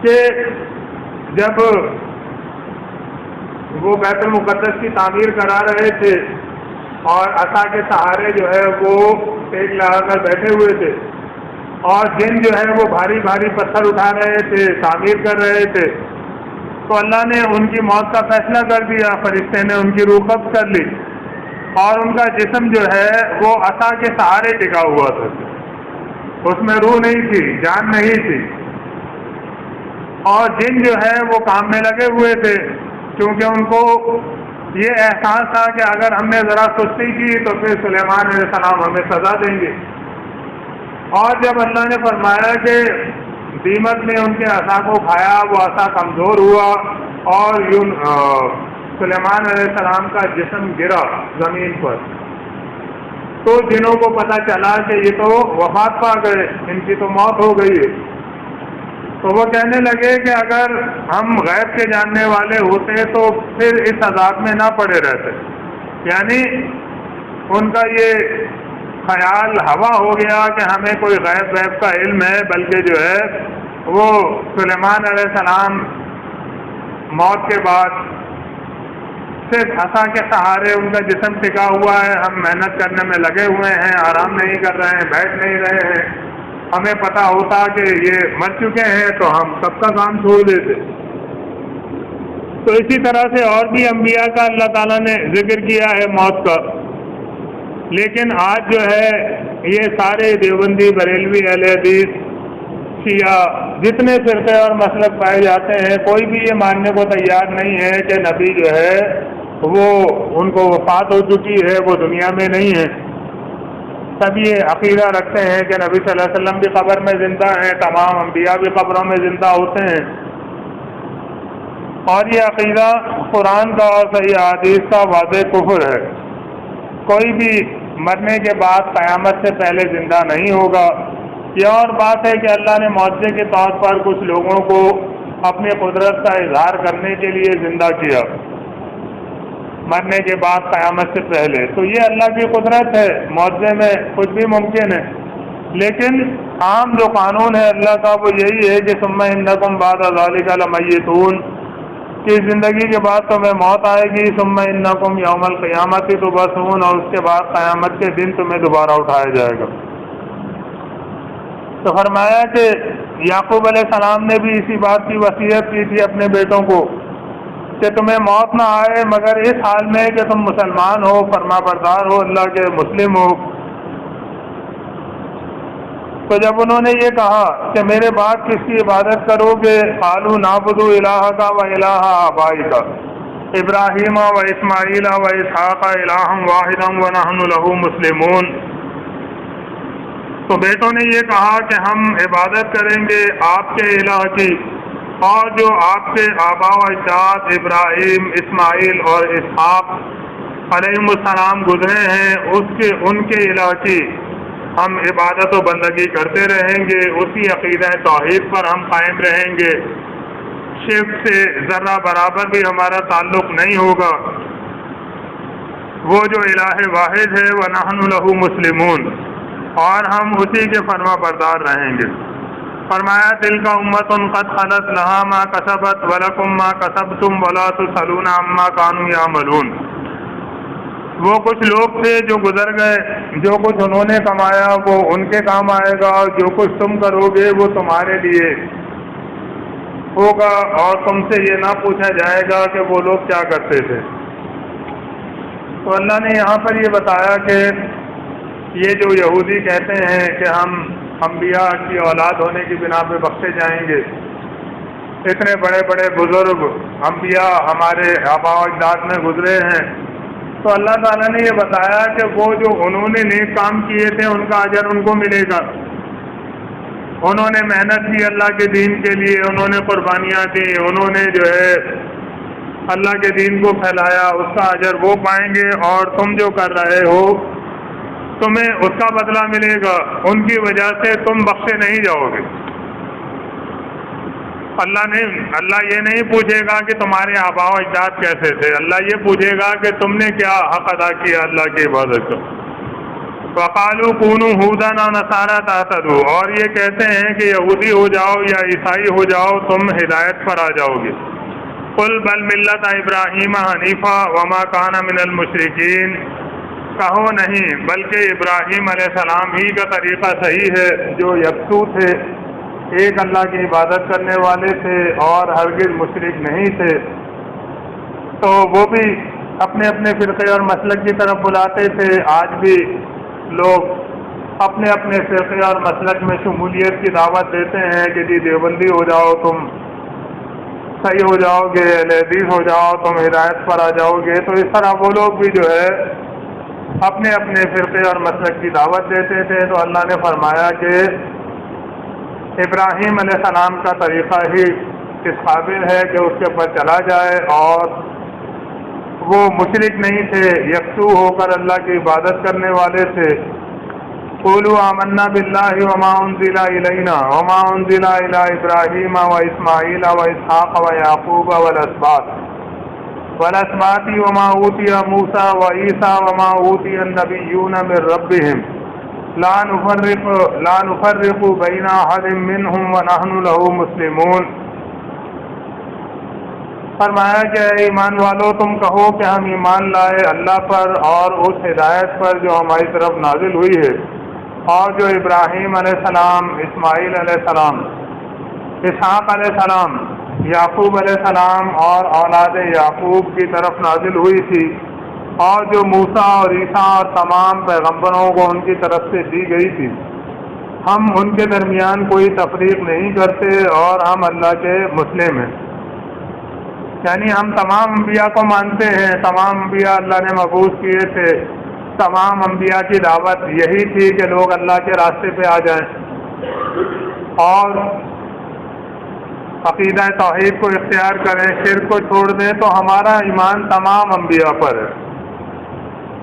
کہ جب وہ بیت المقدس کی تعمیر کرا رہے تھے اور عصا کے سہارے جو ہے وہ ٹیک لگا کر بیٹھے ہوئے تھے، اور جن جو ہے وہ بھاری بھاری پتھر اٹھا رہے تھے، تعمیر کر رہے تھے، تو اللہ نے ان کی موت کا فیصلہ کر دیا، فرشتے نے ان کی روح قبض کر لی، اور ان کا جسم جو ہے وہ عصا کے سہارے ٹکا ہوا تھا، اس میں روح نہیں تھی، جان نہیں تھی، اور جن جو ہے وہ کام میں لگے ہوئے تھے، کیونکہ ان کو یہ احساس تھا کہ اگر ہم نے ذرا سستی کی تو پھر سلیمان علیہ السلام ہمیں سزا دیں گے۔ اور جب اللہ نے فرمایا کہ دیمک نے ان کے عصا کو کھایا، وہ عصا کمزور ہوا اور سلیمان علیہ السلام کا جسم گرا زمین پر، تو جنوں کو پتہ چلا کہ یہ تو وفات پا گئے، ان کی تو موت ہو گئی ہے، تو وہ کہنے لگے کہ اگر ہم غیب کے جاننے والے ہوتے تو پھر اس عذاب میں نہ پڑے رہتے، یعنی ان کا یہ خیال ہوا ہو گیا کہ ہمیں کوئی غیب کا علم ہے، بلکہ جو ہے وہ سلیمان علیہ السلام موت کے بعد صرف عصا کے سہارے ان کا جسم ٹکا ہوا ہے، ہم محنت کرنے میں لگے ہوئے ہیں، آرام نہیں کر رہے ہیں، بیٹھ نہیں رہے ہیں، ہمیں پتہ ہوتا کہ یہ مر چکے ہیں تو ہم سب کا کام چھوڑ دیتے۔ تو اسی طرح سے اور بھی انبیاء کا اللہ تعالیٰ نے ذکر کیا ہے موت کا، لیکن آج جو ہے یہ سارے دیوبندی، بریلوی، اہل حدیث، شیعہ، جتنے فرقے اور مسلک پائے جاتے ہیں، کوئی بھی یہ ماننے کو تیار نہیں ہے کہ نبی جو ہے وہ ان کو وفات ہو چکی ہے، وہ دنیا میں نہیں ہے۔ سب یہ عقیدہ رکھتے ہیں کہ نبی صلی اللہ علیہ وسلم بھی قبر میں زندہ ہیں، تمام انبیاء بھی قبروں میں زندہ ہوتے ہیں، اور یہ عقیدہ قرآن کا اور صحیح حدیث کا واضح کفر ہے۔ کوئی بھی مرنے کے بعد قیامت سے پہلے زندہ نہیں ہوگا۔ یہ اور بات ہے کہ اللہ نے معجزے کے طور پر کچھ لوگوں کو اپنی قدرت کا اظہار کرنے کے لیے زندہ کیا مرنے کے بعد قیامت سے پہلے، تو یہ اللہ کی قدرت ہے، معجزے میں کچھ بھی ممکن ہے، لیکن عام جو قانون ہے اللہ کا وہ یہی ہے کہ ثم انکم بعد ذلک لمیتون، کہ زندگی کے بعد تمہیں موت آئے گی، ثم انکم یوم القیامت تبعثون، اور اس کے بعد قیامت کے دن تمہیں دوبارہ اٹھایا جائے گا۔ تو فرمایا کہ یعقوب علیہ السلام نے بھی اسی بات کی وصیت کی تھی اپنے بیٹوں کو کہ تمہیں موت نہ آئے مگر اس حال میں کہ تم مسلمان ہو، فرما بردار ہو، اللہ کے مسلم ہو۔ تو جب انہوں نے یہ کہا کہ میرے بعد کس کی عبادت کرو گے، قالوا نعبد الہک و الہ آبائک ابراہیم و اسماعیل و اسحاق الہا واحدا ونحن لہ مسلمون۔ تو بیٹوں نے یہ کہا کہ ہم عبادت کریں گے آپ کے الہ کی، اور جو آپ کے آبا و اجداد ابراہیم، اسماعیل اور اسحاق علیہم السلام گزرے ہیں ان کے الہ کی ہم عبادت و بندگی کرتے رہیں گے، اسی عقیدہ توحید پر ہم قائم رہیں گے، شرک سے ذرہ برابر بھی ہمارا تعلق نہیں ہوگا، وہ جو الہ واحد ہے وَنَحْنُ لَهُ مُسْلِمُونَ، اور ہم اسی کے فرما بردار رہیں گے۔ فرمایا تلک امۃ قد خلت لہا ما کسبت ولکم ما کسبتم ولا تسألون عما کانوا یعملون۔ وہ کچھ لوگ تھے جو گزر گئے، جو کچھ انہوں نے کمایا وہ ان کے کام آئے گا، اور جو کچھ تم کرو گے وہ تمہارے لیے ہوگا، اور تم سے یہ نہ پوچھا جائے گا کہ وہ لوگ کیا کرتے تھے۔ تو اللہ نے یہاں پر یہ بتایا کہ یہ جو یہودی کہتے ہیں کہ ہم انبیاء کی اولاد ہونے کی بنا پہ بخشے جائیں گے، اتنے بڑے بڑے بزرگ انبیاء ہمارے آبا و اجداد میں گزرے ہیں، تو اللہ تعالیٰ نے یہ بتایا کہ وہ جو انہوں نے نیک کام کیے تھے ان کا اجر ان کو ملے گا، انہوں نے محنت کی اللہ کے دین کے لیے، انہوں نے قربانیاں دی، انہوں نے جو ہے اللہ کے دین کو پھیلایا، اس کا اجر وہ پائیں گے، اور تم جو کر رہے ہو تمہیں اس کا بدلہ ملے گا، ان کی وجہ سے تم بخشے نہیں جاؤ گے۔ اللہ یہ نہیں پوچھے گا کہ تمہارے آبا و اجداد کیسے تھے، اللہ یہ پوچھے گا کہ تم نے کیا حق ادا کیا اللہ کی عبادت کا۔ وَقَالُوا كُونُوا هُودًا أَوْ نَصَارَىٰ تَهْتَدُوا، اور یہ کہتے ہیں کہ یہودی ہو جاؤ یا عیسائی ہو جاؤ تم ہدایت پر آ جاؤ گے۔ قُلْ بَلْ مِلَّةَ إِبْرَاهِيمَ حَنِيفًا وَمَا كَانَ مِنَ الْمُشْرِكِينَ، کہو نہیں بلکہ ابراہیم علیہ السلام ہی کا طریقہ صحیح ہے جو یکسو تھے، ایک اللہ کی عبادت کرنے والے تھے اور ہرگز مشرک نہیں تھے۔ تو وہ بھی اپنے اپنے فرقے اور مسلک کی طرف بلاتے تھے، آج بھی لوگ اپنے اپنے فرقے اور مسلک میں شمولیت کی دعوت دیتے ہیں کہ جی دیوبندی ہو جاؤ تم صحیح ہو جاؤ گے، اہل حدیث ہو جاؤ تم ہدایت پر آ جاؤ گے۔ تو اس طرح وہ لوگ بھی جو ہے اپنے اپنے فرقے اور مسلک کی دعوت دیتے تھے۔ تو اللہ نے فرمایا کہ ابراہیم علیہ السلام کا طریقہ ہی اس قابل ہے کہ اس کے پر چلا جائے، اور وہ مشرک نہیں تھے، یکسو ہو کر اللہ کی عبادت کرنے والے تھے۔ قولوا آمنا باللہ وما انزل الینا وما انزل الی ابراہیم واسماعیل واسحاق ویعقوب والاسباط وما اوتی موسیٰ وعیسیٰ وما اوتی النبیون من ربہم لا نفرق بین احد منہم ونحن لہ مسلمون۔ فرمایا کہ اے ایمان والو تم کہو کہ ہم ایمان لائے اللہ پر اور اس ہدایت پر جو ہماری طرف نازل ہوئی ہے، اور جو ابراہیم علیہ السلام، اسماعیل علیہ السلام، اسحاق علیہ السلام، یعقوب علیہ السلام اور اولاد یعقوب کی طرف نازل ہوئی تھی، اور جو موسیٰ اور عیسیٰ اور تمام پیغمبروں کو ان کی طرف سے دی گئی تھی، ہم ان کے درمیان کوئی تفریق نہیں کرتے، اور ہم اللہ کے مسلم ہیں۔ یعنی ہم تمام انبیاء کو مانتے ہیں، تمام انبیاء اللہ نے مبعوث کیے تھے، تمام انبیاء کی دعوت یہی تھی کہ لوگ اللہ کے راستے پہ آ جائیں اور عقیدہ توحید کو اختیار کریں، شرک کو چھوڑ دیں۔ تو ہمارا ایمان تمام انبیاء پر ہے،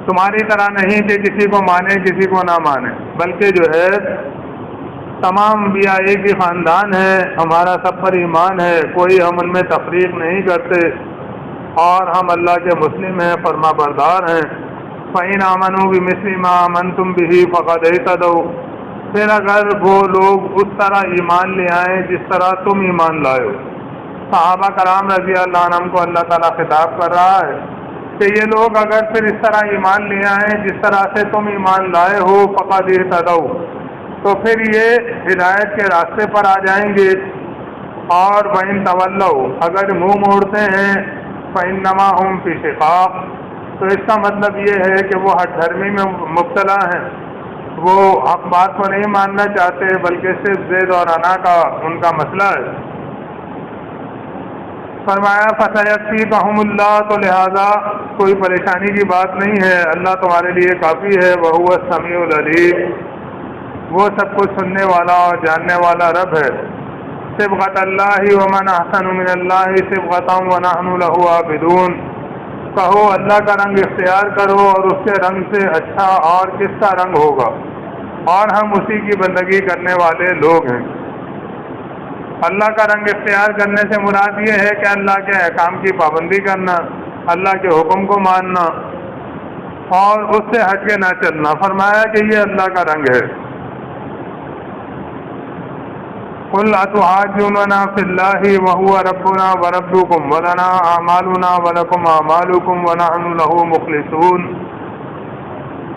تمہاری طرح نہیں کہ کسی کو مانے کسی کو نہ مانے، بلکہ جو ہے تمام انبیاء ایک ہی خاندان ہے، ہمارا سب پر ایمان ہے، کوئی ہم ان میں تفریق نہیں کرتے، اور ہم اللہ کے مسلم ہیں، فرما بردار ہیں۔ فَإِنْ آمَنُوا بِمِثْلِ مَا آمَنْتُمْ بِهِ فَقَدْ اهْتَدَوْا، پھر اگر وہ لوگ اس طرح ایمان لے آئیں جس طرح تم ایمان لائے ہو. صحابہ کرام رضی اللہ عنہم کو اللہ تعالیٰ خطاب کر رہا ہے کہ یہ لوگ اگر پھر اس طرح ایمان لے آئیں جس طرح سے تم ایمان لائے ہو فقد اہتدوا، تو پھر یہ ہدایت کے راستے پر آ جائیں گے. اور وَإِن تَوَلَّوْا، اگر منہ موڑتے ہیں فَإِنَّمَا هُمْ فِي شِقَاقٍ، تو اس کا مطلب یہ ہے کہ وہ ہٹ دھرمی میں مبتلا ہیں، وہ حق بات کو نہیں ماننا چاہتے بلکہ صرف ضد اور انا کا ان کا مسئلہ ہے. فرمایا فَسَيَكْفِيكَهُمُ اللَّهُ، تو لہذا کوئی پریشانی کی بات نہیں ہے، اللہ تمہارے لیے کافی ہے. وَهُوَ السَّمِيعُ الْعَلِيمُ، وہ سب کچھ سننے والا اور جاننے والا رب ہے. صبغۃ اللہ ومن احسن من اللہ صبغۃ ونحن له عابدون، کہو اللہ کا رنگ اختیار کرو اور اس کے رنگ سے اچھا اور کس کا رنگ ہوگا، اور ہم اسی کی بندگی کرنے والے لوگ ہیں. اللہ کا رنگ اختیار کرنے سے مراد یہ ہے کہ اللہ کے احکام کی پابندی کرنا، اللہ کے حکم کو ماننا اور اس سے ہٹ کے نہ چلنا. فرمایا کہ یہ اللہ کا رنگ ہے. قل اتحاجوننا فی اللہ وهو ربنا وربکم ولنا اعمالنا ولکم اعمالکم ونحن له مخلصون.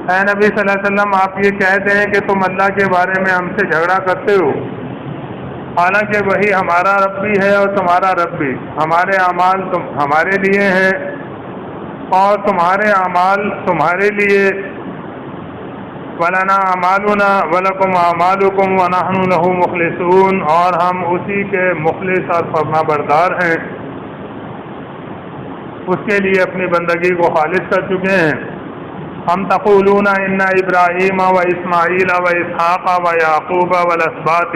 اے نبی صلی اللہ علیہ وسلم، آپ یہ کہتے ہیں کہ تم اللہ کے بارے میں ہم سے جھگڑا کرتے ہو، حالانکہ وہی ہمارا رب بھی ہے اور تمہارا رب بھی. ہمارے اعمال ہمارے لیے ہیں اور تمہارے اعمال تمہارے لیے. وَلَنَا أَعْمَالُنَا وَلَكُمْ أَعْمَالُكُمْ وَنَحْنُ لَهُ مُخْلِصُونَ، اور ہم اسی کے مخلص اور فرما بردار ہیں، اس کے لیے اپنی بندگی کو خالص کر چکے ہیں. ہم تقولون ان ابراہیم و اسماعیل و اسحاق و یعقوب والاسباط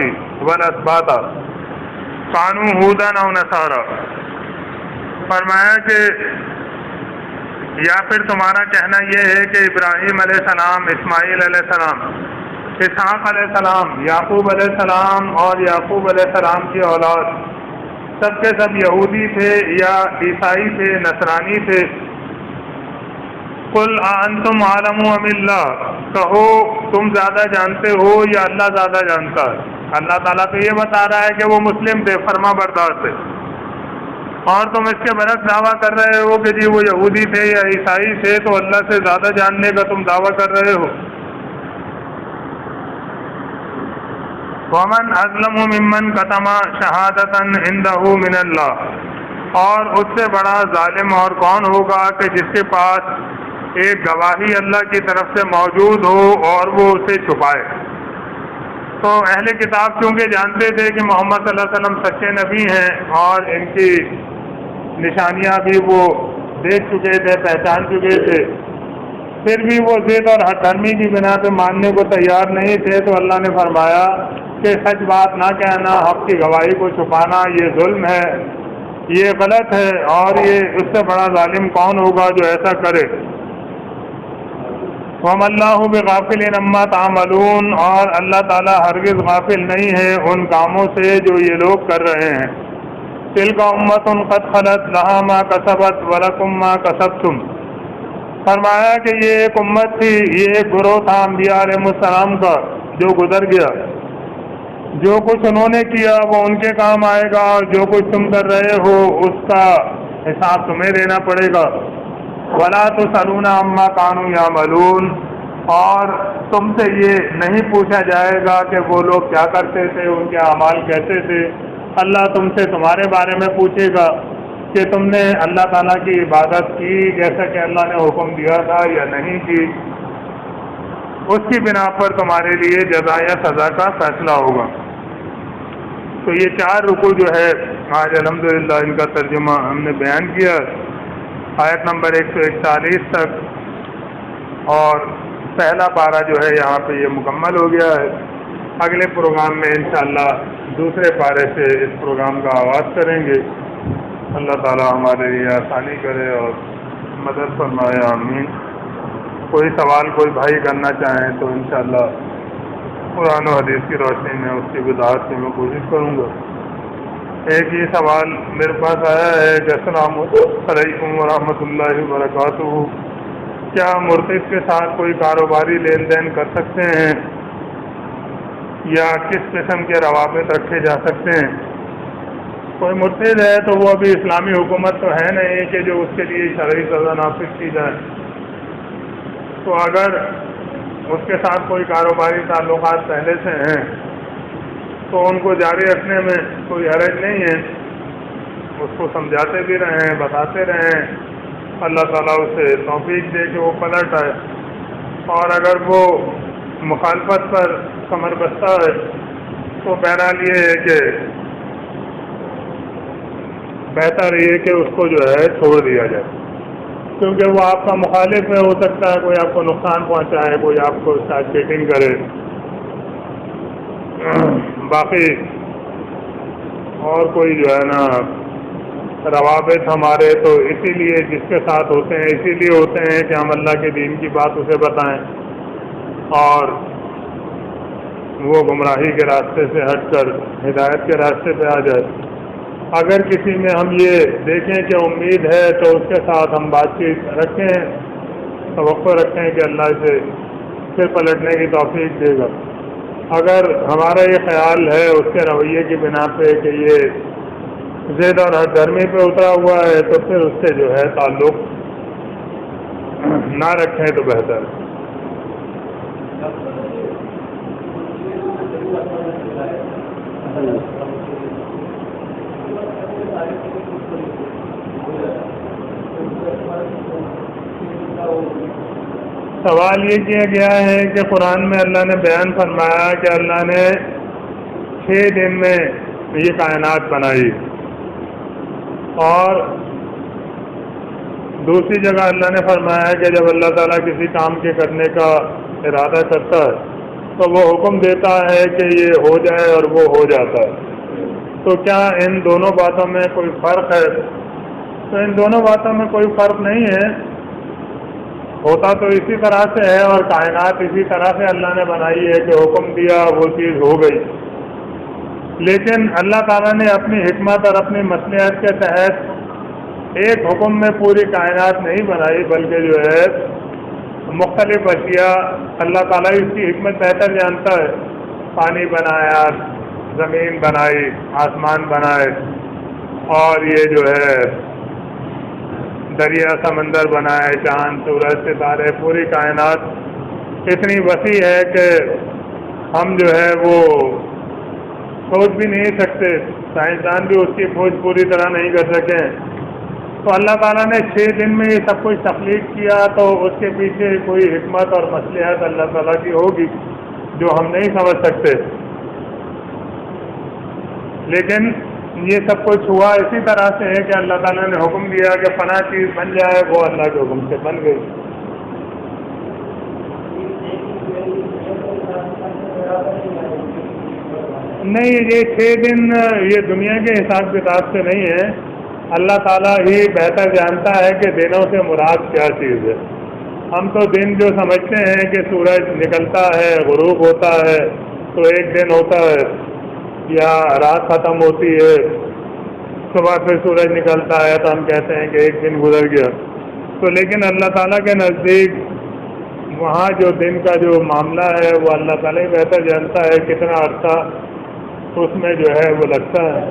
کانوا ھودا او نصارا. فرمایا کہ یا پھر تمہارا کہنا یہ ہے کہ ابراہیم علیہ السلام، اسماعیل علیہ السلام، اسحاق علیہ السلام، یعقوب علیہ السلام اور یعقوب علیہ السلام کی اولاد سب کے سب یہودی تھے یا عیسائی تھے، نصرانی تھے. قل انتم عالم ام اللہ، کہو تم زیادہ جانتے ہو یا اللہ زیادہ جانتا ہے. اللہ تعالیٰ تو یہ بتا رہا ہے کہ وہ مسلم تھے، فرما بردار تھے، اور تم اس کے برعکس دعویٰ کر رہے ہو کہ جی وہ یہودی تھے یا عیسائی تھے، تو اللہ سے زیادہ جاننے کا تم دعویٰ کر رہے ہو. وَمَنْ أَظْلَمُ مِمَّنْ كَتَمَ شَهَادَةً عِنْدَهُ مِنَ اللَّهِ، اور اس سے بڑا ظالم اور کون ہوگا کہ جس کے پاس ایک گواہی اللہ کی طرف سے موجود ہو اور وہ اسے چھپائے. تو اہل کتاب چونکہ جانتے تھے کہ محمد صلی اللہ علیہ وسلم سچے نبی ہیں اور ان کی نشانیاں بھی وہ دیکھ چکے تھے، پہچان چکے تھے، پھر بھی وہ ضد اور ہٹ دھرمی کی بنا پہ ماننے کو تیار نہیں تھے. تو اللہ نے فرمایا کہ سچ بات نہ کہنا، حق کی گواہی کو چھپانا، یہ ظلم ہے، یہ غلط ہے، اور یہ اس سے بڑا ظالم کون ہوگا جو ایسا کرے. وَمَا اللَّهُ بِغَافِلٍ عَمَّا تَعْمَلُونَ، اور اللہ تعالیٰ ہرگز غافل نہیں ہے ان کاموں سے جو یہ لوگ کر رہے ہیں. تِلْكَ أُمَّةٌ قَدْ خَلَتْ لَهَا مَا كَسَبَتْ وَلَكُمْ مَا كَسَبْتُمْ. فرمایا کہ یہ ایک امت تھی، یہ ایک گروہ تھا انبیاء علیہ السلام کا جو گزر گیا. جو کچھ انہوں نے کیا وہ ان کے کام آئے گا، اور جو کچھ تم کر رہے ہو اس کا حساب تمہیں دینا پڑے گا. وَلَا تُسْأَلُونَ عَمَّا كَانُوا يَعْمَلُونَ، اور تم سے یہ نہیں پوچھا جائے گا کہ وہ لوگ کیا کرتے تھے، ان کے اعمال کیسے تھے. اللہ تم سے تمہارے بارے میں پوچھے گا کہ تم نے اللہ تعالیٰ کی عبادت کی جیسا کہ اللہ نے حکم دیا تھا یا نہیں کی. اس کی بنا پر تمہارے لیے جزا یا سزا کا فیصلہ ہوگا. تو یہ 4 رکوع جو ہے آج الحمدللہ ان کا ترجمہ ہم نے بیان کیا، آیت نمبر 141 تک، اور پہلا پارہ جو ہے یہاں پہ یہ مکمل ہو گیا ہے. اگلے پروگرام میں انشاءاللہ دوسرے پارے سے اس پروگرام کا آغاز کریں گے. اللہ تعالی ہمارے لیے آسانی کرے اور مدد فرمائے، آمین. کوئی سوال کوئی بھائی کرنا چاہیں تو انشاءاللہ قرآن و حدیث کی روشنی میں اس کی وضاحت کی میں کوشش کروں گا. ایک یہ سوال میرے پاس آیا ہے کہ السلام علیکم ورحمۃ اللہ وبرکاتہ، کیا مرتد کے ساتھ کوئی کاروباری لین دین کر سکتے ہیں؟ یا کس قسم کے روابط رکھے جا سکتے ہیں. کوئی مرتد ہے تو وہ ابھی اسلامی حکومت تو ہے نہیں کہ جو اس کے لیے شرعی سزا نافذ کی جائے. تو اگر اس کے ساتھ کوئی کاروباری تعلقات پہلے سے ہیں تو ان کو جاری رکھنے میں کوئی حرج نہیں ہے. اس کو سمجھاتے بھی رہیں، بتاتے رہیں، اللہ تعالیٰ اسے توفیق دے کہ وہ پلٹ آئے. اور اگر وہ مخالفت پر کمر بستہ ہے تو بہرحال یہ ہے کہ بہتر یہ کہ اس کو جو ہے چھوڑ دیا جائے، کیونکہ وہ آپ کا مخالف ہے. ہو سکتا ہے کوئی آپ کو نقصان پہنچائے، کوئی آپ کو ساتھ چیٹنگ کرے. باقی اور کوئی جو ہے نا روابط ہمارے تو اسی لیے جس کے ساتھ ہوتے ہیں اسی لیے ہوتے ہیں کہ ہم اللہ کے دین کی بات اسے بتائیں اور وہ گمراہی کے راستے سے ہٹ کر ہدایت کے راستے پہ آ جائے. اگر کسی میں ہم یہ دیکھیں کہ امید ہے تو اس کے ساتھ ہم بات چیت رکھیں، توقع رکھیں کہ اللہ اسے پھر پلٹنے کی توفیق دے گا. اگر ہمارا یہ خیال ہے اس کے رویے کی بنا پہ کہ یہ ضد اور ہر گرمی پہ اترا ہوا ہے تو پھر اس سے جو ہے تعلق نہ رکھیں تو بہتر. سوال یہ کیا گیا ہے کہ قرآن میں اللہ نے بیان فرمایا کہ اللہ نے 6 دن میں یہ کائنات بنائی، اور دوسری جگہ اللہ نے فرمایا کہ جب اللہ تعالیٰ کسی کام کے کرنے کا ارادہ کرتا ہے تو وہ حکم دیتا ہے کہ یہ ہو جائے اور وہ ہو جاتا ہے. تو کیا ان دونوں باتوں میں کوئی فرق ہے؟ تو ان دونوں باتوں میں کوئی فرق نہیں ہے. ہوتا تو اسی طرح سے ہے اور کائنات اسی طرح سے اللہ نے بنائی ہے کہ حکم دیا وہ چیز ہو گئی. لیکن اللہ تعالیٰ نے اپنی حکمت اور اپنی مصلحت کے تحت ایک حکم میں پوری کائنات نہیں بنائی، بلکہ جو ہے مختلف اشیاء اللہ تعالیٰ اس کی حکمت بہتر جانتا ہے. پانی بنایا، زمین بنائی، آسمان بنائے، اور یہ جو ہے دریا سمندر بنائے، چاند سورج ستارے، پوری کائنات اتنی وسیع ہے کہ ہم جو ہے وہ سوچ بھی نہیں سکتے، سائنسدان بھی اس کی کھوج پوری طرح نہیں کر سکے. تو اللہ تعالیٰ نے 6 دن میں یہ سب کچھ تخلیق کیا، تو اس کے پیچھے کوئی حکمت اور مصلحت اللہ تعالیٰ کی ہوگی جو ہم نہیں سمجھ سکتے. لیکن یہ سب کچھ ہوا اسی طرح سے ہے کہ اللہ تعالیٰ نے حکم دیا کہ فلاں چیز بن جائے، وہ اللہ کے حکم سے بن گئی. نہیں، یہ 6 دن یہ دنیا کے حساب کتاب سے نہیں ہے. اللہ تعالیٰ ہی بہتر جانتا ہے کہ دنوں سے مراد کیا چیز ہے. ہم تو دن جو سمجھتے ہیں کہ سورج نکلتا ہے، غروب ہوتا ہے تو ایک دن ہوتا ہے، یا رات ختم ہوتی ہے صبح پھر سورج نکلتا ہے تو ہم کہتے ہیں کہ ایک دن گزر گیا. تو لیکن اللہ تعالیٰ کے نزدیک وہاں جو دن کا جو معاملہ ہے وہ اللہ تعالیٰ ہی بہتر جانتا ہے کتنا عرصہ اس میں جو ہے وہ لگتا ہے.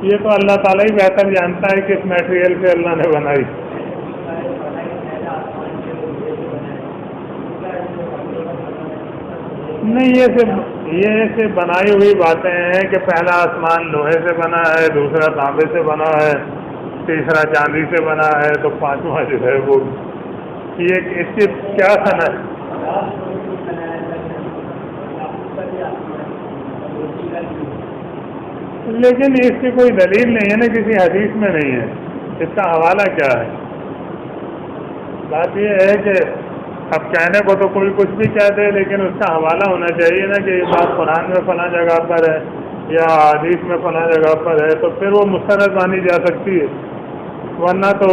یہ تو اللہ تعالیٰ ہی بہتر جانتا ہے کس میٹیریل سے اللہ نے بنائی. نہیں، یہ صرف بنائی ہوئی باتیں ہیں کہ پہلا آسمان لوہے سے بنا ہے، دوسرا تانبے سے بنا ہے، تیسرا چاندی سے بنا ہے، تو پانچواں جو ہے وہ یہ اس کی کیا صنعت. لیکن اس کی کوئی دلیل نہیں ہے نا، کسی حدیث میں نہیں ہے. اس کا حوالہ کیا ہے؟ بات یہ ہے کہ اب کہنے کو تو کوئی کچھ بھی کہہ دے، لیکن اس کا حوالہ ہونا چاہیے نا کہ یہ بات قرآن میں فلاں جگہ پر ہے یا حدیث میں فلاں جگہ پر ہے، تو پھر وہ مستند مانی جا سکتی ہے. ورنہ تو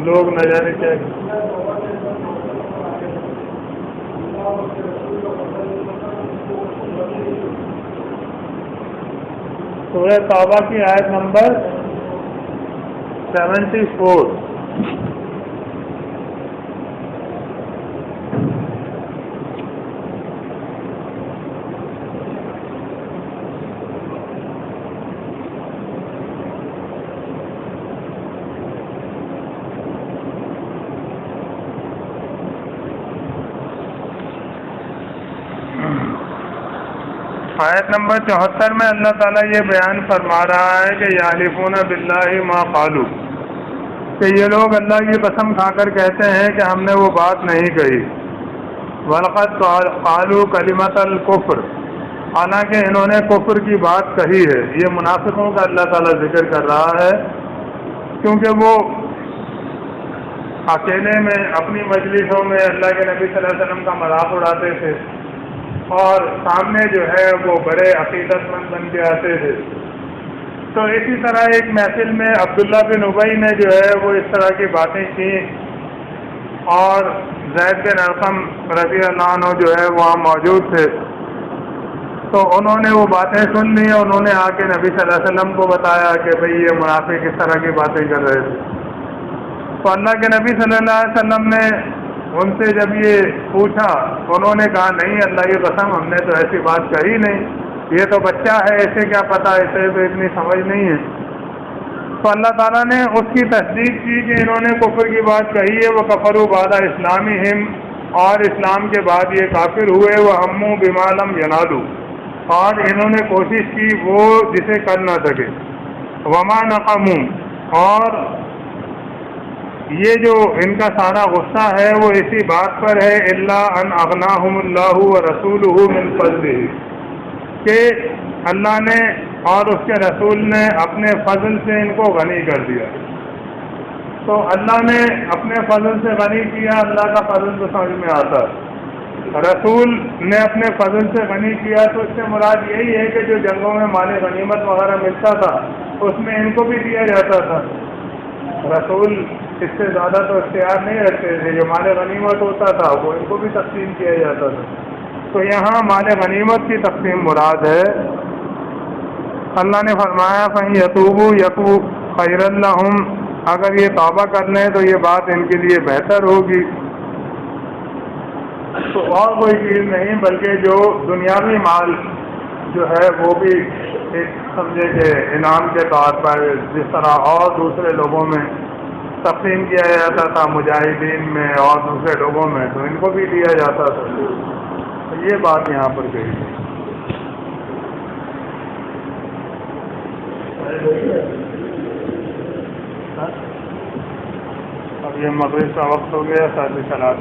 لوگ نہ جانے چاہیے. سورہ توبہ کی آیت نمبر 74. آیت نمبر 74 میں اللہ تعالیٰ یہ بیان فرما رہا ہے کہ یحلفون باللہ ما قالوا، کہ یہ لوگ اللہ کی قسم کھا کر کہتے ہیں کہ ہم نے وہ بات نہیں کہی. وَلَقَدْ قَالُوا كَلِمَةَ الْكُفْرِ، حالانکہ انہوں نے کفر کی بات کہی ہے. یہ منافقوں کا اللہ تعالیٰ ذکر کر رہا ہے، کیونکہ وہ اکیلے میں اپنی مجلسوں میں اللہ کے نبی صلی اللہ علیہ وسلم کا مذاق اڑاتے تھے، اور سامنے جو ہے وہ بڑے عقیدت مند بن کے آتے تھے. تو اسی طرح ایک محفل میں عبداللہ بن ابی نے جو ہے وہ اس طرح کی باتیں کی، اور زید بن ارقم رضی اللہ عنہ جو ہے وہاں موجود تھے. تو انہوں نے وہ باتیں سن لی، انہوں نے آ کے نبی صلی اللہ علیہ وسلم کو بتایا کہ بھئی یہ منافق اس طرح کی باتیں کر رہے تھے. تو اللہ کے نبی صلی اللہ علیہ وسلم نے ان سے جب یہ پوچھا، انہوں نے کہا نہیں، اللہ کی قسم ہم نے تو ایسی بات کہی نہیں، یہ تو بچہ ہے، اسے کیا پتہ، اسے تو اتنی سمجھ نہیں ہے. تو اللہ تعالیٰ نے اس کی تصدیق کی کہ انہوں نے کفر کی بات کہی ہے. وہ کفروا بعد اسلامہم، اور اسلام کے بعد یہ کافر ہوئے. وہموا بما لم ینالوا، اور انہوں نے کوشش کی وہ جسے کر نہ سکے. وما نقموا، اور یہ جو ان کا سارا غصہ ہے وہ اسی بات پر ہے الا ان اغناہم اللہ ورسولہ من فضلہ، کہ اللہ نے اور اس کے رسول نے اپنے فضل سے ان کو غنی کر دیا. تو اللہ نے اپنے فضل سے غنی کیا، اللہ کا فضل تو سمجھ میں آتا ہے. رسول نے اپنے فضل سے غنی کیا، تو اس سے مراد یہی ہے کہ جو جنگوں میں مال غنیمت وغیرہ ملتا تھا اس میں ان کو بھی دیا جاتا تھا. رسول اس سے زیادہ تو اختیار نہیں رکھتے تھے، جو مال غنیمت ہوتا تھا وہ ان کو بھی تقسیم کیا جاتا تھا. تو یہاں مال غنیمت کی تقسیم مراد ہے. اللہ نے فرمایا فَإِن يَتُوبُوا يَكُ خَيْرًا لَّهُمْ، اگر یہ توبہ کر لیں تو یہ بات ان کے لیے بہتر ہوگی. تو اور کوئی چیز نہیں، بلکہ جو دنیاوی مال جو ہے وہ بھی ایک سمجھے کہ انعام کے طور پر جس طرح اور دوسرے لوگوں میں تقسیم کیا جاتا تھا، مجاہدین میں اور دوسرے لوگوں میں، تو ان کو بھی دیا جاتا تھا. تو یہ بات یہاں پر کہی گئی. اب یہ مغرب کا وقت ہو گیا، ساتھ ہی صلاۃ